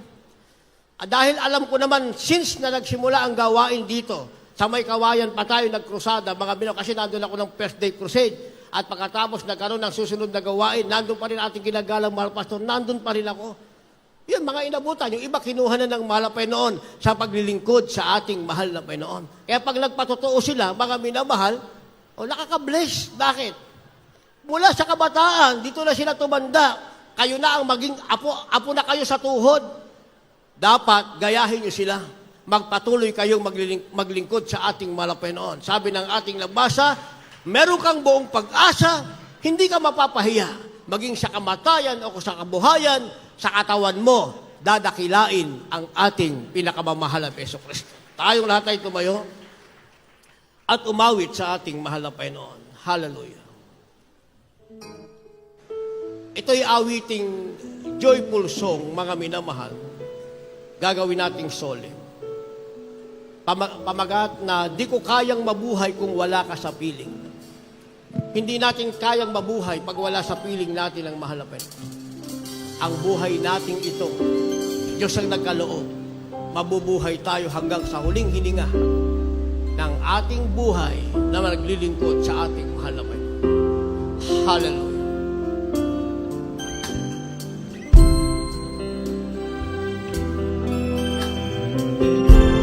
Dahil alam ko naman, since na nagsimula ang gawain dito, sa may kawayan pa tayo nagkrusada, mga binaw, kasi nandun ako ng first day crusade, at pagkatapos nagkaroon ng susunod na gawain, nandun pa rin ating ginagalang mahal pastor, nandun pa rin ako. Yun, mga inabutan, yung iba kinuha na ng mahal na Panginoon sa paglilingkod sa ating mahal na Panginoon. Kaya pag nagpatotoo sila, mga minamahal, nakaka-bless. Bakit? Mula sa kabataan, dito na sila tumanda. Kayo na ang maging apo na kayo sa tuhod. Dapat gayahin nyo sila. Magpatuloy kayong maglingkod sa ating mahal na Panginoon. Sabi ng ating nabasa, meron kang buong pag-asa, hindi ka mapapahiya. Maging sa kamatayan o sa kabuhayan, sa katawan mo, dadakilain ang ating pinakamamahal na Hesus Kristo. Tayong lahat ay tumayo at umawit sa ating mahal na Panginoon. Hallelujah. Ito'y awiting joyful song, mga minamahal. Gagawin nating solemn. pamagat na di ko kayang mabuhay kung wala ka sa piling. Hindi natin kayang mabuhay pag wala sa piling natin ang mahal na Panginoon. Ang buhay nating ito, Diyos ang nagkaloob. Mabubuhay tayo hanggang sa huling hininga ng ating buhay na naglilingkod sa ating mahal na Panginoon. Hallelujah.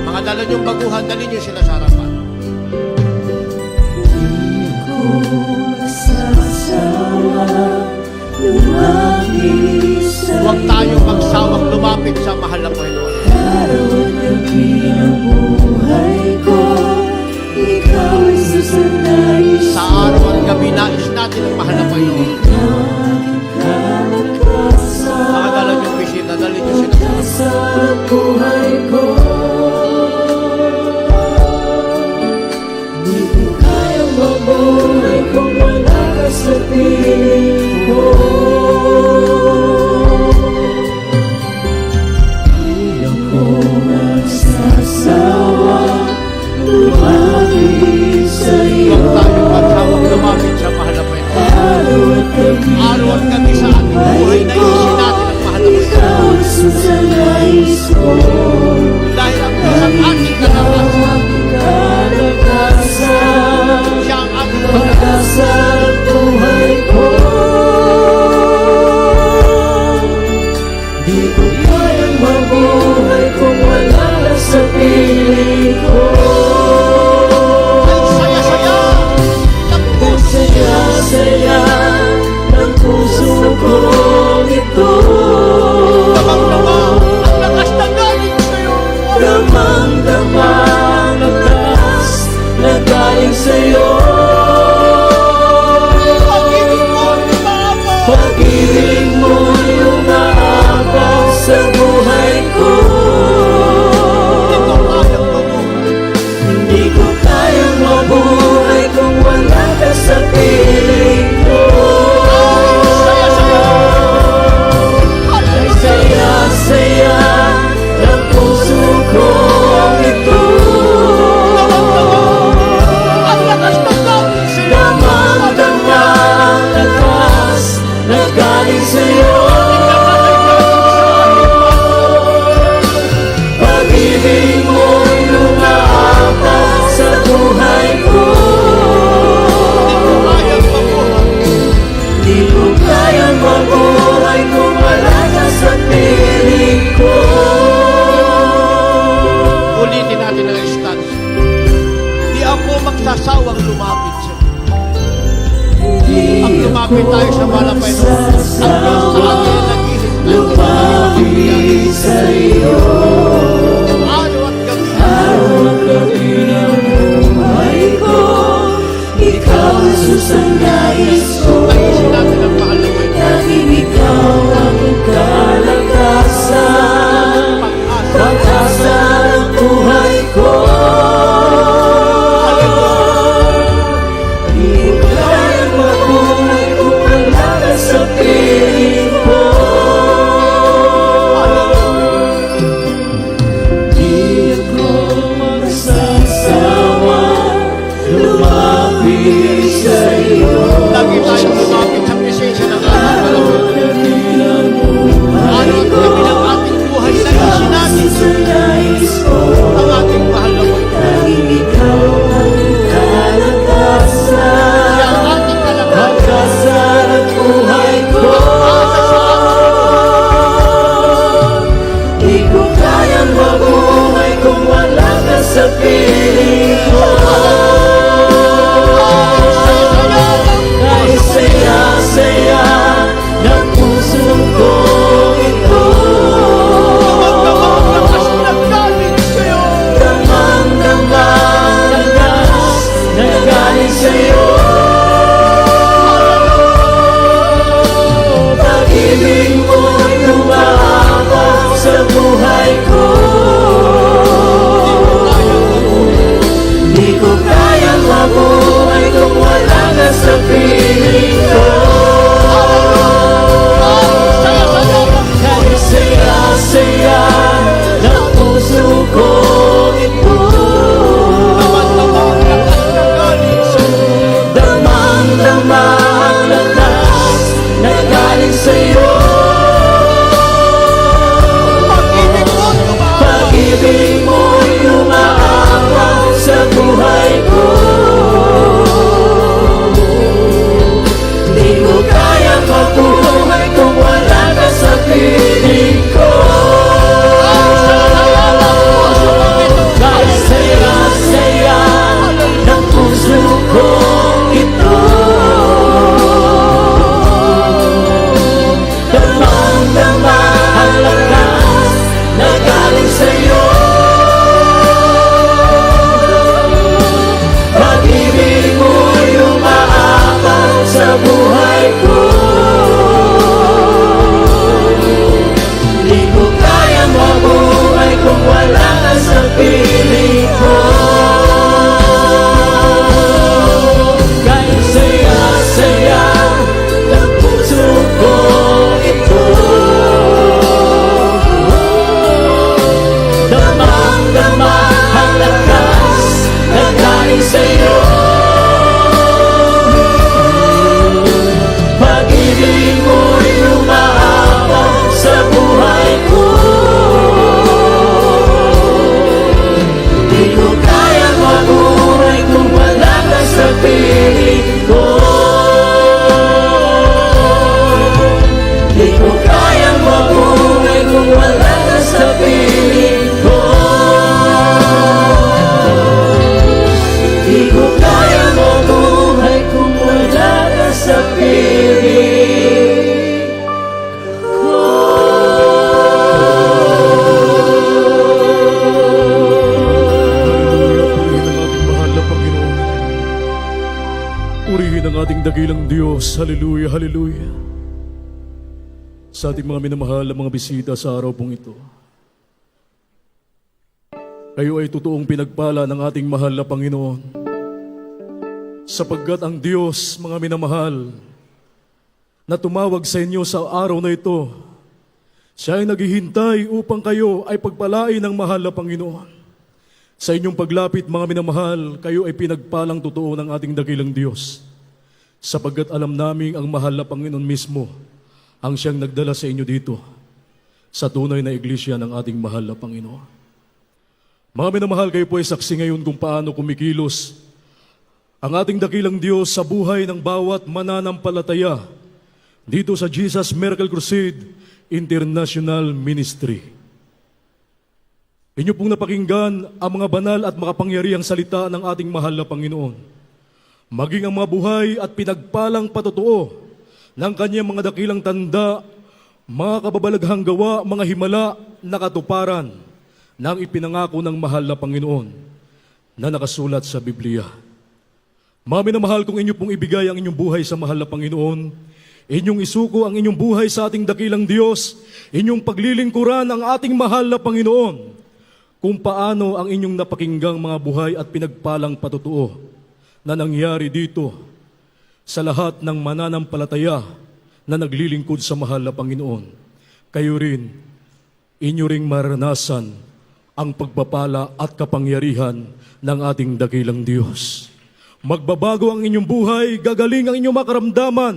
Mga dala niyong baguhan, dali niyo sila sa harapan. Huwag tayong magsawang lumapit sa mahal na Panginoon. Sa araw at gabi, nais natin ang mahal na Panginoon. Mga dala niyong bisita, dali niyo sila sa harapan. Mabuhay kung wala ka sa piling ko. Iyong ko magsasawa, lumapit sa iyo. Huwag tayong magsawang lumapit sa mahal na Panginoon. Araw at gabi sa ating buhay, naisin natin ang mahal na Ikaw Panginoon. ang susanais ko. Dahil ang Diyos ang ating kalakasan. Siya ang ating Pag-asa at buhay ko. Di ko kayang mabuhay kung wala ka sa piling ko. Ay, saya-saya ng puso. Saya-saya ng puso ko ito. Damang-dama ang lakas ng galing sa'yo. Damang-dama ang lakas na galing sa'yo. Pag-ibig mo lumaabot sa buhay ko. Hindi ko kayang mabuhay kung wala ka sa piling ko. Ay saya-saya ng puso ko ito. Damang-dama ang lakas na galing sa'yo. Pag-ibig mo'y lumaapat sa buhay ko. Di ko kayang mabuhay kung wala ka sa piling ko. Ulitin natin ang stance. Di ako magsasawang lumapit sa iyo. Ang lumapit tayo sa mahal na Panginoon. Ang Diyos sa atin nag-ihip na Lumapit sa iyo. araw at gabi. Araw at gabi ng buhay ko. Ikaw ang susanais ko. Naisin natin ang mahal na Panginoon. Dahil ikaw ang kalakasan. Pag-asa ng buhay ko. Di ko kayang mabuhay kung wala ka sa piling ko. dakilang Diyos, haleluya, haleluya. Sa ating mga minamahal na mga bisita sa araw pong ito, kayo ay totoong pinagpala ng ating mahal na Panginoon. Sapagkat ang Diyos, mga minamahal, na tumawag sa inyo sa araw na ito, siya ay naghihintay upang kayo ay pagpalain ng mahal na Panginoon. Sa inyong paglapit, mga minamahal, kayo ay pinagpalang totoo ng ating dakilang Diyos. Sapagkat alam namin ang mahal na Panginoon mismo ang siyang nagdala sa inyo dito sa tunay na iglesia ng ating mahal na Panginoon. Mga minamahal, kayo po ay saksi ngayon kung paano kumikilos ang ating dakilang Diyos sa buhay ng bawat mananampalataya dito sa Jesus Miracle Crusade International Ministry. Inyo pong napakinggan ang mga banal at makapangyarihang salita ng ating mahal na Panginoon. Maging ang mga buhay at pinagpalang patotoo ng kanyang mga dakilang tanda, mga kababalaghang gawa, mga himala na katuparan ng ipinangako ng mahal na Panginoon na nakasulat sa Biblia. Mga minamahal, kung inyo pong ibigay ang inyong buhay sa mahal na Panginoon, inyong isuko ang inyong buhay sa ating dakilang Diyos, inyong paglilingkuran ang ating mahal na Panginoon, kung paano ang inyong napakinggang mga buhay at pinagpalang patotoo na nangyari dito sa lahat ng mananampalataya na naglilingkod sa mahal na Panginoon. Kayo rin, inyo ring maranasan ang pagpapala at kapangyarihan ng ating dakilang Diyos. Magbabago ang inyong buhay, gagaling ang inyong makaramdaman.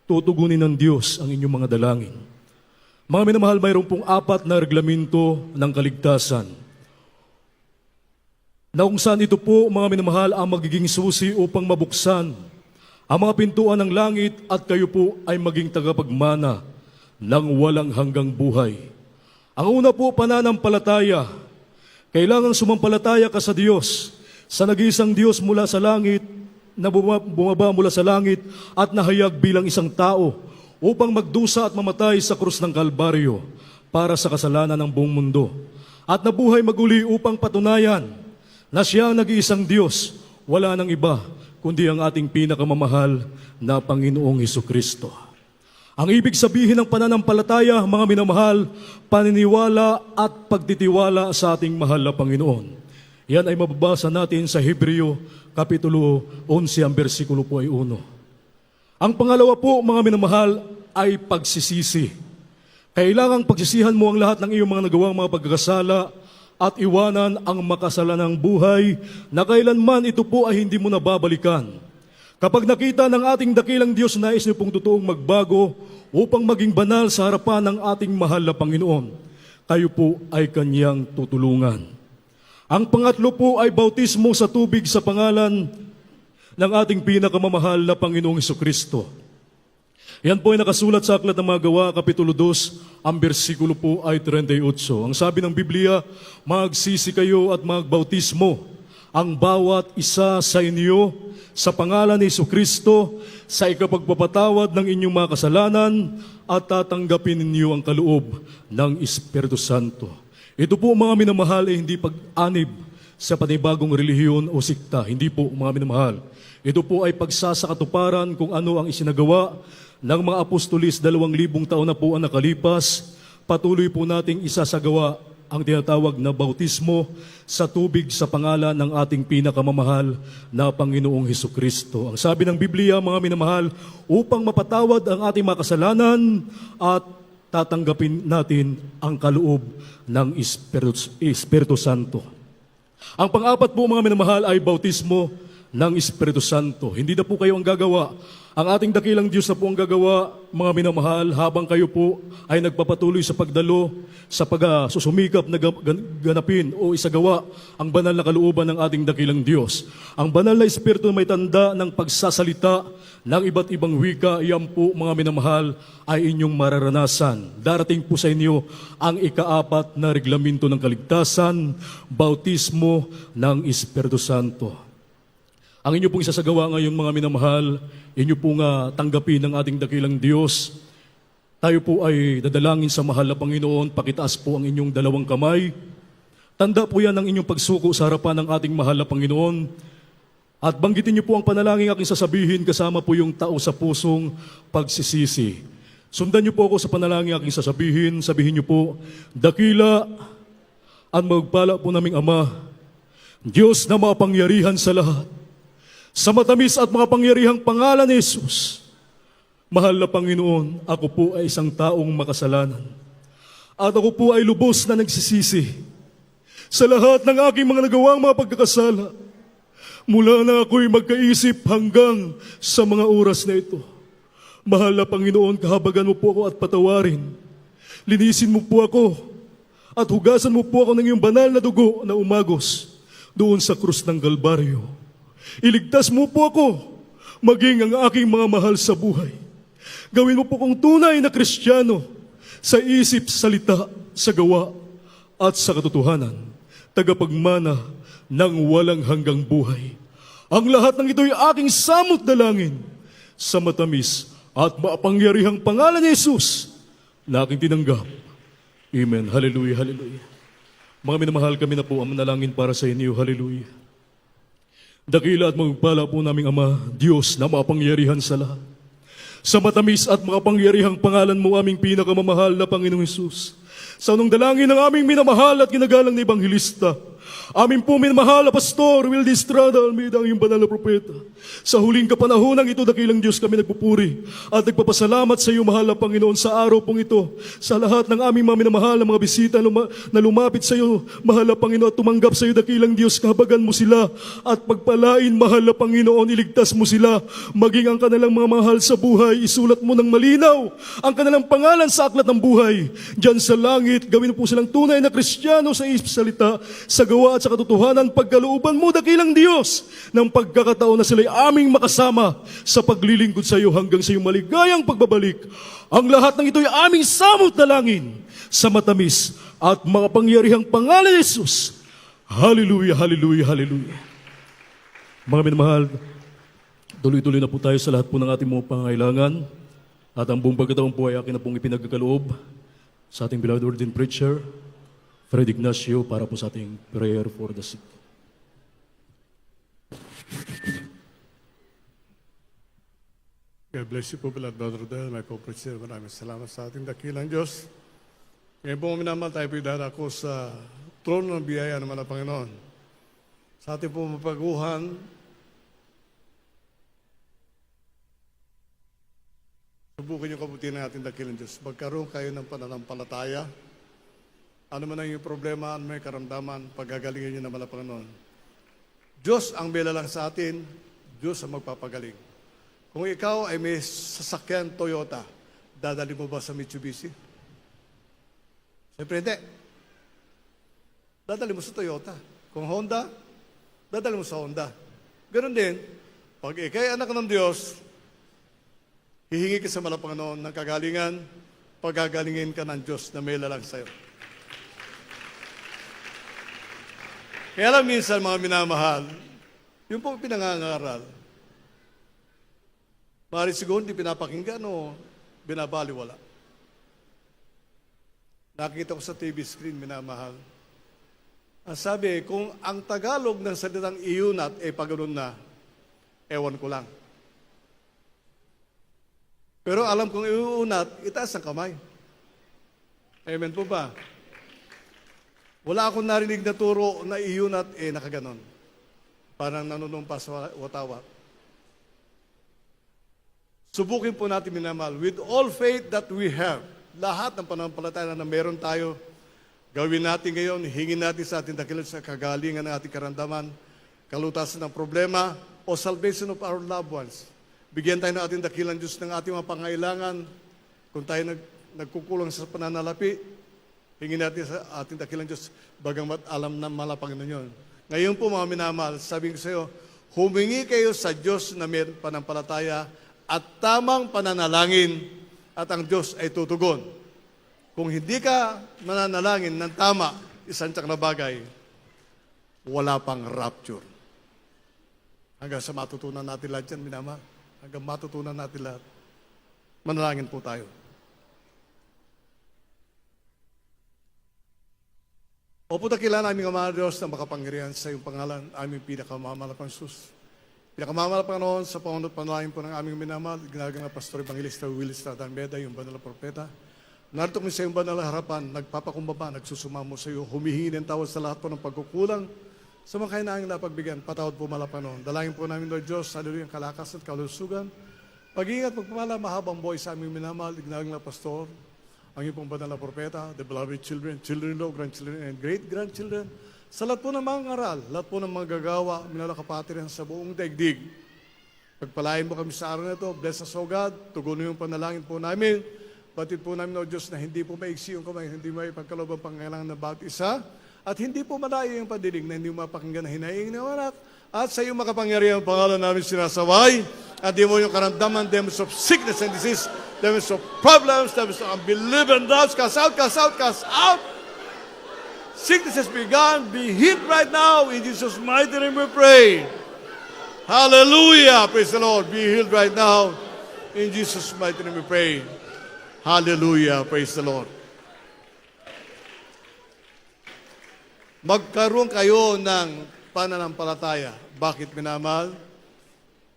Tutugunin ng Diyos ang inyong mga dalangin. Mga minamahal, mayroon pong 4 na reglamento ng kaligtasan, na kung saan ito po, mga minamahal, ang magiging susi upang mabuksan ang mga pintuan ng langit at kayo po ay maging tagapagmana ng walang hanggang buhay. Ang una po, pananampalataya. Kailangan sumampalataya ka sa Diyos, sa nag-iisang Diyos mula sa langit, na bumaba mula sa langit at nahayag bilang isang tao upang magdusa at mamatay sa krus ng Kalbaryo para sa kasalanan ng buong mundo. At nabuhay maguli upang patunayan na siya ang nag-iisang Diyos, wala nang iba, kundi ang ating pinakamamahal na Panginoong Hesukristo. Ang ibig sabihin ng pananampalataya, mga minamahal, paniniwala at pagtitiwala sa ating mahal na Panginoon. Yan ay mababasa natin sa Hebreo, Kapitulo 11, ang versikulo po ay 1. Ang pangalawa po, mga minamahal, ay pagsisisi. Kailangang pagsisihan mo ang lahat ng iyong mga nagawang mga pagkakasala at iwanan ang makasalanang buhay na kailanman ito po ay hindi mo nababalikan. Kapag nakita ng ating dakilang Diyos, nais niyo pong totoong magbago upang maging banal sa harapan ng ating mahal na Panginoon, kayo po ay kanyang tutulungan. Ang pangatlo po ay bautismo sa tubig sa pangalan ng ating pinakamamahal na Panginoong Hesukristo. Yan po ay nakasulat sa Aklat ng mga Gawa, Kapitulo 2, ang bersikulo po ay 38. Ang sabi ng Biblia, magsisi kayo at magbautismo ang bawat isa sa inyo sa pangalan ni Hesukristo sa ikapagpapatawad ng inyong mga kasalanan at tatanggapin ninyo ang kaloob ng Espiritu Santo. Ito po, mga minamahal, ay hindi pag-anib sa panibagong relihiyon o sikta. Hindi po, mga minamahal. Ito po ay pagsasakatuparan kung ano ang isinagawa ng mga apostolis 2,000 taon na po ang nakalipas. Patuloy po nating isasagawa ang tinatawag na bautismo sa tubig sa pangalan ng ating pinakamamahal na Panginoong Hesukristo. Ang sabi ng Biblia, mga minamahal, upang mapatawad ang ating mga kasalanan at tatanggapin natin ang kaloob ng Espiritu Santo. Ang pang-apat po, mga minamahal, ay bautismo ng Espiritu Santo. Hindi na po kayo ang gagawa. Ang ating dakilang Diyos na po ang gagawa, mga minamahal, habang kayo po ay nagpapatuloy sa pagdalo, sa pagsusumikap na ganapin o isagawa ang banal na kalooban ng ating dakilang Diyos. Ang banal na Espiritu may tanda ng pagsasalita ng iba't ibang wika, iyan po, mga minamahal, ay inyong mararanasan. Darating po sa inyo ang ika-4 na reglamento ng kaligtasan, bautismo ng Espiritu Santo. Ang inyo pong isasagawa ngayon, mga minamahal, inyo pong tanggapin ng ating dakilang Diyos. Tayo po ay dadalangin sa mahal na Panginoon. Pakitaas po ang inyong 2 kamay. Tanda po yan ng inyong pagsuko sa harapan ng ating mahal na Panginoon. At banggitin niyo po ang panalangin aking sasabihin kasama po yung tao sa pusong pagsisisi. Sundan niyo po ako sa panalangin aking sasabihin. Sabihin niyo po, dakila at magpala po naming Ama, Diyos na mapangyarihan sa lahat, sa matamis at makapangyarihang pangalan ni Jesus. Mahal na Panginoon, ako po ay isang taong makasalanan. At ako po ay lubos na nagsisisi sa lahat ng aking mga nagawang mga pagkakasala. Mula na ako'y magkaisip hanggang sa mga oras na ito. Mahal na Panginoon, kahabagan mo po ako at patawarin. Linisin mo po ako at hugasan mo po ako ng iyong banal na dugo na umagos doon sa krus ng Kalbaryo. Iligtas mo po ako, maging ang aking mga mahal sa buhay. Gawin mo po kong tunay na Kristiyano sa isip, salita, sa gawa at sa katotohanan. Tagapagmana ng walang hanggang buhay. Ang lahat ng ito'y aking samot dalangin sa matamis at mapangyarihang pangalan ni Jesus na aking tinanggap. Amen. Hallelujah, hallelujah. Mga minamahal, kami na po ang manalangin para sa inyo. Hallelujah. Dakila at magpala po naming Ama, Diyos na mapangyarihan sa lahat. Sa matamis at makapangyarihang pangalan mo, aming pinakamamahal na Panginoong Jesus. Sa anong dalangin ng aming minamahal at ginagalang na Ebanghelista, aming po minamahal na Pastor Will Distrada Almeida, ang iyong banal na propeta. Sa huling kapanahonang ito, dakilang Diyos, kami nagpupuri at nagpapasalamat sa iyo, mahal na Panginoon, sa araw pong ito, sa lahat ng aming mga minamahal na mga bisita na lumapit sa iyo, mahal na Panginoon, at tumanggap sa iyo, dakilang Diyos, kahabagan mo sila at pagpalain, mahal na Panginoon, iligtas mo sila, maging ang kanilang mga mahal sa buhay, isulat mo ng malinaw ang kanilang pangalan sa aklat ng buhay. Diyan sa langit, gawin mo po silang tunay na Kristiyano sa isip, salita, sa gawa at sa katotohanan, pagkalooban mo, dakilang Diyos, ng pagkakataon na sila'y aming makasama sa paglilingkod sa iyo hanggang sa iyong maligayang pagbabalik. Ang lahat ng ito'y aming samot dalangin sa matamis at makapangyarihang pangalan ni Jesus. Hallelujah, hallelujah, hallelujah. Mga minamahal, tuloy-tuloy na po tayo sa lahat po ng ating mga pangangailangan at ang buong pagkataon po ay akin na pong ipinagkakaloob sa ating beloved ordained preacher, Fred Ignacio, para po sa ating prayer for the sick. God bless you po, beloved Brother Del, my co-preacher. Maraming salamat sa ating dakilang Diyos. Ngayon po minamahal, tayo po idarako sa trono ng biyaya naman ng Panginoon. Sa ating po mapaguhan, subukin yung kabutihan ng ating dakilang Diyos. Magkaroon kayo ng pananampalataya. Ano man ang iyong problema, ano man ang karamdaman, pagagalingin niyo naman ang Panginoon. Diyos ang bela lang sa atin, Diyos ang magpapagaling. Kung ikaw ay may sasakyan Toyota, dadali mo ba sa Mitsubishi? Siyempre hindi. Dadali mo sa Toyota. Kung Honda, dadali mo sa Honda. Ganon din, pag ikay anak ng Diyos, hihingi ka sa Panginoon ng kagalingan, pagagalingin ka ng Diyos na may lalang sa'yo. Kaya lang minsan, mga minamahal, yung po pinangangaral, maaari siguro hindi pinapakinggan o binabaliwala. Nakita ko sa TV screen, minamahal. Ang sabi, kung ang Tagalog ng salitang iunat ay paganoon na, ewan ko lang. Pero alam kong iunat, itaas ang kamay. Amen po ba? Wala akong narinig na turo na iunat, nakaganon. Parang nanunumpa sa watawat. Subukin po natin, minamahal, with all faith that we have, lahat ng pananampalataya na meron tayo, gawin natin ngayon, hingin natin sa ating dakilan sa kagalingan ng ating karamdaman, kalutasan ng problema, o salvation of our loved ones. Bigyan tayo ng ating dakilan Diyos ng ating mga pangailangan. Kung tayo nagkukulang sa pananalapi, hingin natin sa ating dakilang Diyos, bagamat alam na Panginoon yun. Ngayon po, mga minamahal, sabi ko sa iyo, humingi kayo sa Diyos na may panampalataya at tamang pananalangin at ang Diyos ay tutugon. Kung hindi ka mananalangin ng tama, isang tsak na bagay, wala pang rapture. Hanggang sa matutunan natin lahat yan, minamahal. Hanggang matutunan natin lahat. Manalangin po tayo. Opo, dakila namin ang mga Diyos na makapangyarihan sa iyong pangalan, aming pinakamamahal na Sus. Pinakamamahal Panginoon, sa paunot panalangin po ng aming minamahal, ginagawa Pastor Evangelista Willis Tatanbeda, yung banal na propeta. Narito kami sa iyong banal na harapan, nagpapakumbaba, nagsusumamo sa iyo, humihingi ng tawad sa lahat po ng pagkukulang, sa mga kainaang napagbigyan, patawad po mala Panginoon. Dalangin po namin, Lord Diyos, hallelujah, ang kalakas at kalusugan. Pag-iingat, pagpamala, mahabang buhay sa aming minamahal, ginagawa Pastor, ang iyong pong banal na propeta, the beloved children, children-in-law, grandchildren, and great-grandchildren, sa lahat po ng mga ngaral, lahat po ng mga gagawa, minala kapatiran sa buong daigdig. Pagpalain mo kami sa araw na ito, bless us, O God, tugunin yung panalangin po namin, batid po namin, O Diyos, na hindi po maiksi yung kamay, hindi mo ipagkaloob ang pangailangan ng bawat isa, at hindi po malayo yung padilig na hindi mo mapakinggan na hinaing ng anak, at sa iyong makapangyarihan ang pangalan namin sinasaway, at di mo yung karamdaman, demons of sickness and disease, demons of problems, demons of unbelief and doubts, cast out, cast out, cast out. Sickness has begun, be healed right now, in Jesus' mighty name we pray. Hallelujah, praise the Lord, be healed right now, in Jesus' mighty name we pray. Hallelujah, praise the Lord. Magkaroon kayo ng pananampalataya. Bakit minamahal?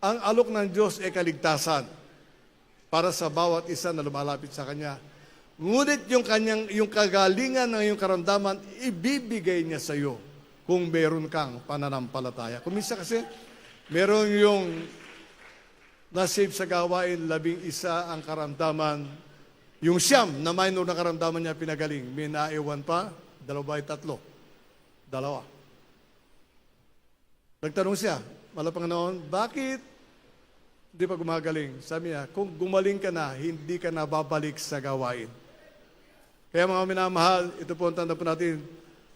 Ang alok ng Diyos ay kaligtasan para sa bawat isa na lumalapit sa Kanya. Ngunit yung kagalingan ng iyong karamdaman, ibibigay niya sa iyo kung meron kang pananampalataya. Kung minsan kasi, meron yung nasave sa gawain, 11 ang karamdaman. Yung siyam na minor na karamdaman niya pinagaling. May naiwan pa, 2 ay 3. 2. Nagtanong siya, Panginoon, bakit hindi pa gumagaling? Sabi niya, kung gumaling ka na, hindi ka na babalik sa gawain. Kaya mga minamahal, ito po ang tanda po natin,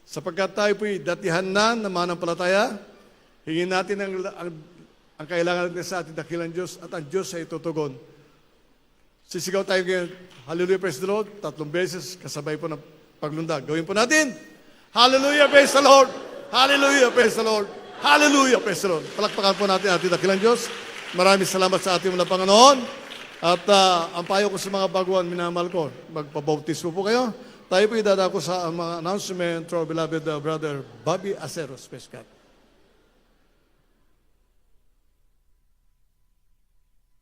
sapagkat tayo po'y datihan na ng mananampalataya, hingin natin ang kailangan natin sa ating dakilang Diyos at ang Diyos ay tutugon. Sisigaw tayo ngayon, hallelujah, praise the Lord, 3 beses, kasabay po ng paglundag. Gawin po natin, hallelujah, praise the Lord, hallelujah, praise the Lord, hallelujah, praise the Lord. Palakpakan po natin ating dakilang Diyos. Maraming salamat sa ating mga Panginoon. At ang payo ko sa mga baguhan, minamahal ko, magpabautismo po kayo. Tayo po idadako sa mga announcement to our beloved brother Bobby Aceros, Pescat.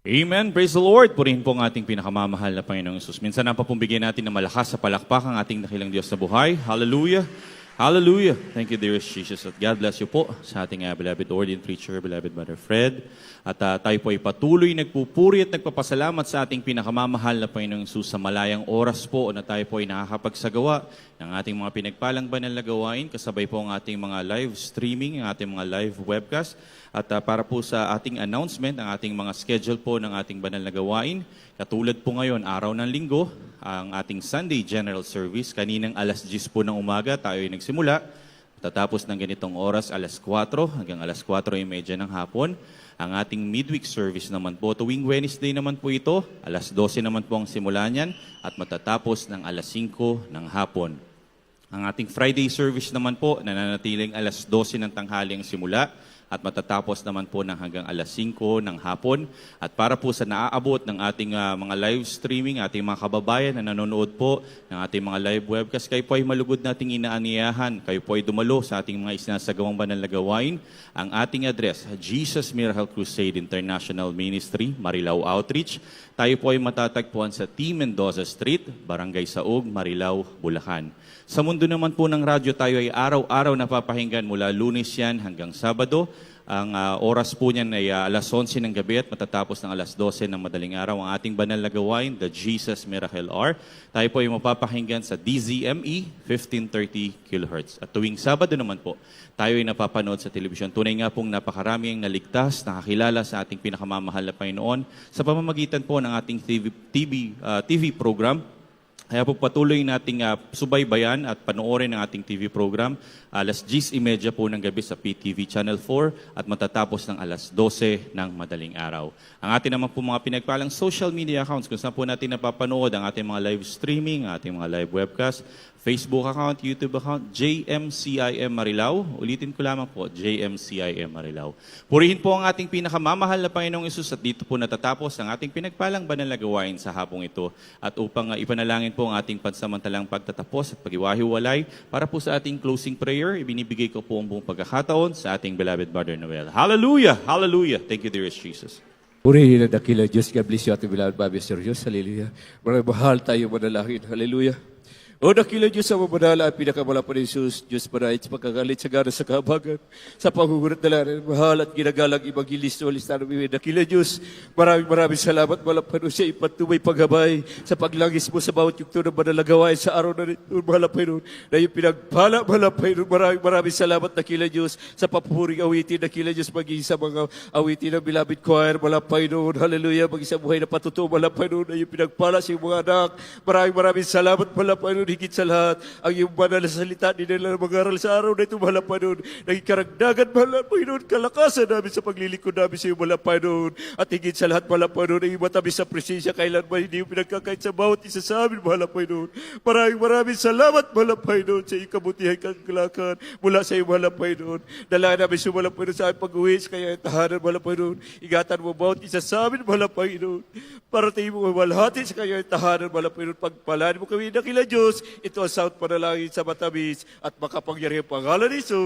Amen. Praise the Lord. Purihin po ang ating pinakamamahal na Panginoong Yesus. Minsan na pa pong bigyan natin ng malakas sa palakpak ang ating dakilang Diyos na buhay. Hallelujah. Hallelujah. Thank you, dearest Jesus. At God bless you po sa ating beloved ordained preacher, beloved Brother Fred. At tayo po ay patuloy nagpupuri at nagpapasalamat sa ating pinakamamahal na Panginoong Yesus sa malayang oras po na tayo po ay nakakapagsagawa ng ating mga pinagpalang banal na gawain, kasabay po ang ating mga live streaming, ang ating mga live webcast. At para po sa ating announcement, ang ating mga schedule po ng ating banal na gawain, katulad po ngayon, araw ng linggo, ang ating Sunday General Service, kaninang alas 10 po ng umaga, tayo ay nagsimula. Tatapos ng ganitong oras, alas 4 hanggang alas 4:30 ng hapon. Ang ating midweek service naman po, tuwing Wednesday naman po ito, alas 12 naman po ang simula niyan at matatapos ng alas 5 ng hapon. Ang ating Friday service naman po, nananatiling alas 12 ng tanghali ang simula at matatapos naman po ng hanggang alas 5 ng hapon. At para po sa naaabot ng ating mga live streaming, ating mga kababayan na nanonood po ng ating mga live webcast, kayo po ay malugod nating inaaniyahan. Kayo po ay dumalo sa ating mga isinasagawang banal na gawain. Ang ating address, Jesus Miracle Crusade International Ministry, Marilao Outreach. Tayo po ay matatagpuan sa T. Mendoza Street, Barangay Saug, Marilao, Bulacan. Sa mundo naman po ng radyo, tayo ay araw-araw napapahinggan mula Lunes yan hanggang Sabado. Ang oras po niyan ay alas 11 ng gabi at matatapos ng alas 12 ng madaling araw. Ang ating banal na gawain, the Jesus Miracle Hour. Tayo po ay mapapahinggan sa DZME 1530 kHz. At tuwing Sabado naman po, tayo ay napapanood sa telebisyon. Tunay nga pong napakarami ang naligtas, nakakilala sa ating pinakamamahal na Panginoon sa pamamagitan po ng ating TV program. Kaya po patuloy nating subaybayan at panoorin ang ating TV program. Alas 10:30 po ng gabi sa PTV Channel 4 at matatapos ng alas 12 ng madaling araw. Ang ating naman po mga pinagpalang social media accounts kung saan po natin napapanood ang ating mga live streaming, ating mga live webcast, Facebook account, YouTube account, JMCIM Marilao. Ulitin ko lamang po, JMCIM Marilao. Purihin po ang ating pinakamamahal na Panginoong Isus at dito po natatapos ang ating pinagpalang banal na gawain sa hapong ito. At upang ipanalangin po ang ating pansamantalang pagtatapos at paghiwahiwalay, para po sa ating closing prayer, ibinibigay ko po ang buong pagkakataon sa ating beloved Brother Noel. Hallelujah! Hallelujah! Thank you, dearest Jesus. Purihin na dakila Diyos. God bless you, ating beloved Babi Sir Diyos. Hallelujah. Maraming mahal tayo manalangin. Hallelujah. O dakila Diyos sa mamanala at pinakamalapad ni Jesus, Diyos manahit sa pagkagalit sa gana sa kahabagan, sa pangungunat na lang, mahal at ginagalang ibangilisto, listahan namin. Dakila Diyos, maraming salamat, malapad siya ipatumay paggabay sa paglangis mo sa bawat yugto ng manalagawain sa araw na rin, malapay nun, na yung pinagpala, malapay nun. Maraming salamat, dakila Diyos, sa papuring awitin, dakila Diyos, maging sa mga awitin ng beloved choir, malapay nun. Hallelujah, maging sa buhay na patuto, malapay nun, na yung pinagpala sa iyong mga anak. Maraming salamat, malapay nun. Higit sa lahat, ang iyong banal na salita, di nila mag-aral sa araw na ito, mahal pa noon. Naging karagdagan, mahal pa noon, kalakasan namin sa paglilingkod namin sa iyo, mahal pa noon. At higit sa lahat, mahal pa noon, ang iyong matamis sa presensya, kailan ba hindi yung pinagkakait sa bawat isa sa amin, mahal pa noon. Maraming salamat, mahal pa noon, sa iyong kabutihan kaglakan, mula sa iyo, mahal pa noon. Dalahan namin sa mahal pa noon sa aming pag-uwi, sa kaya tahanan, mahal pa noon. Ingatan mo bawat isa sa amin, mahal pa noon. Parating mo malhati sa kaya tahanan, mahal pa noon. Pagpalaan mo kami, dakila Diyos. Ito ang sound panalangin sa matamis at makapangyarihang pangalan ni Jesus.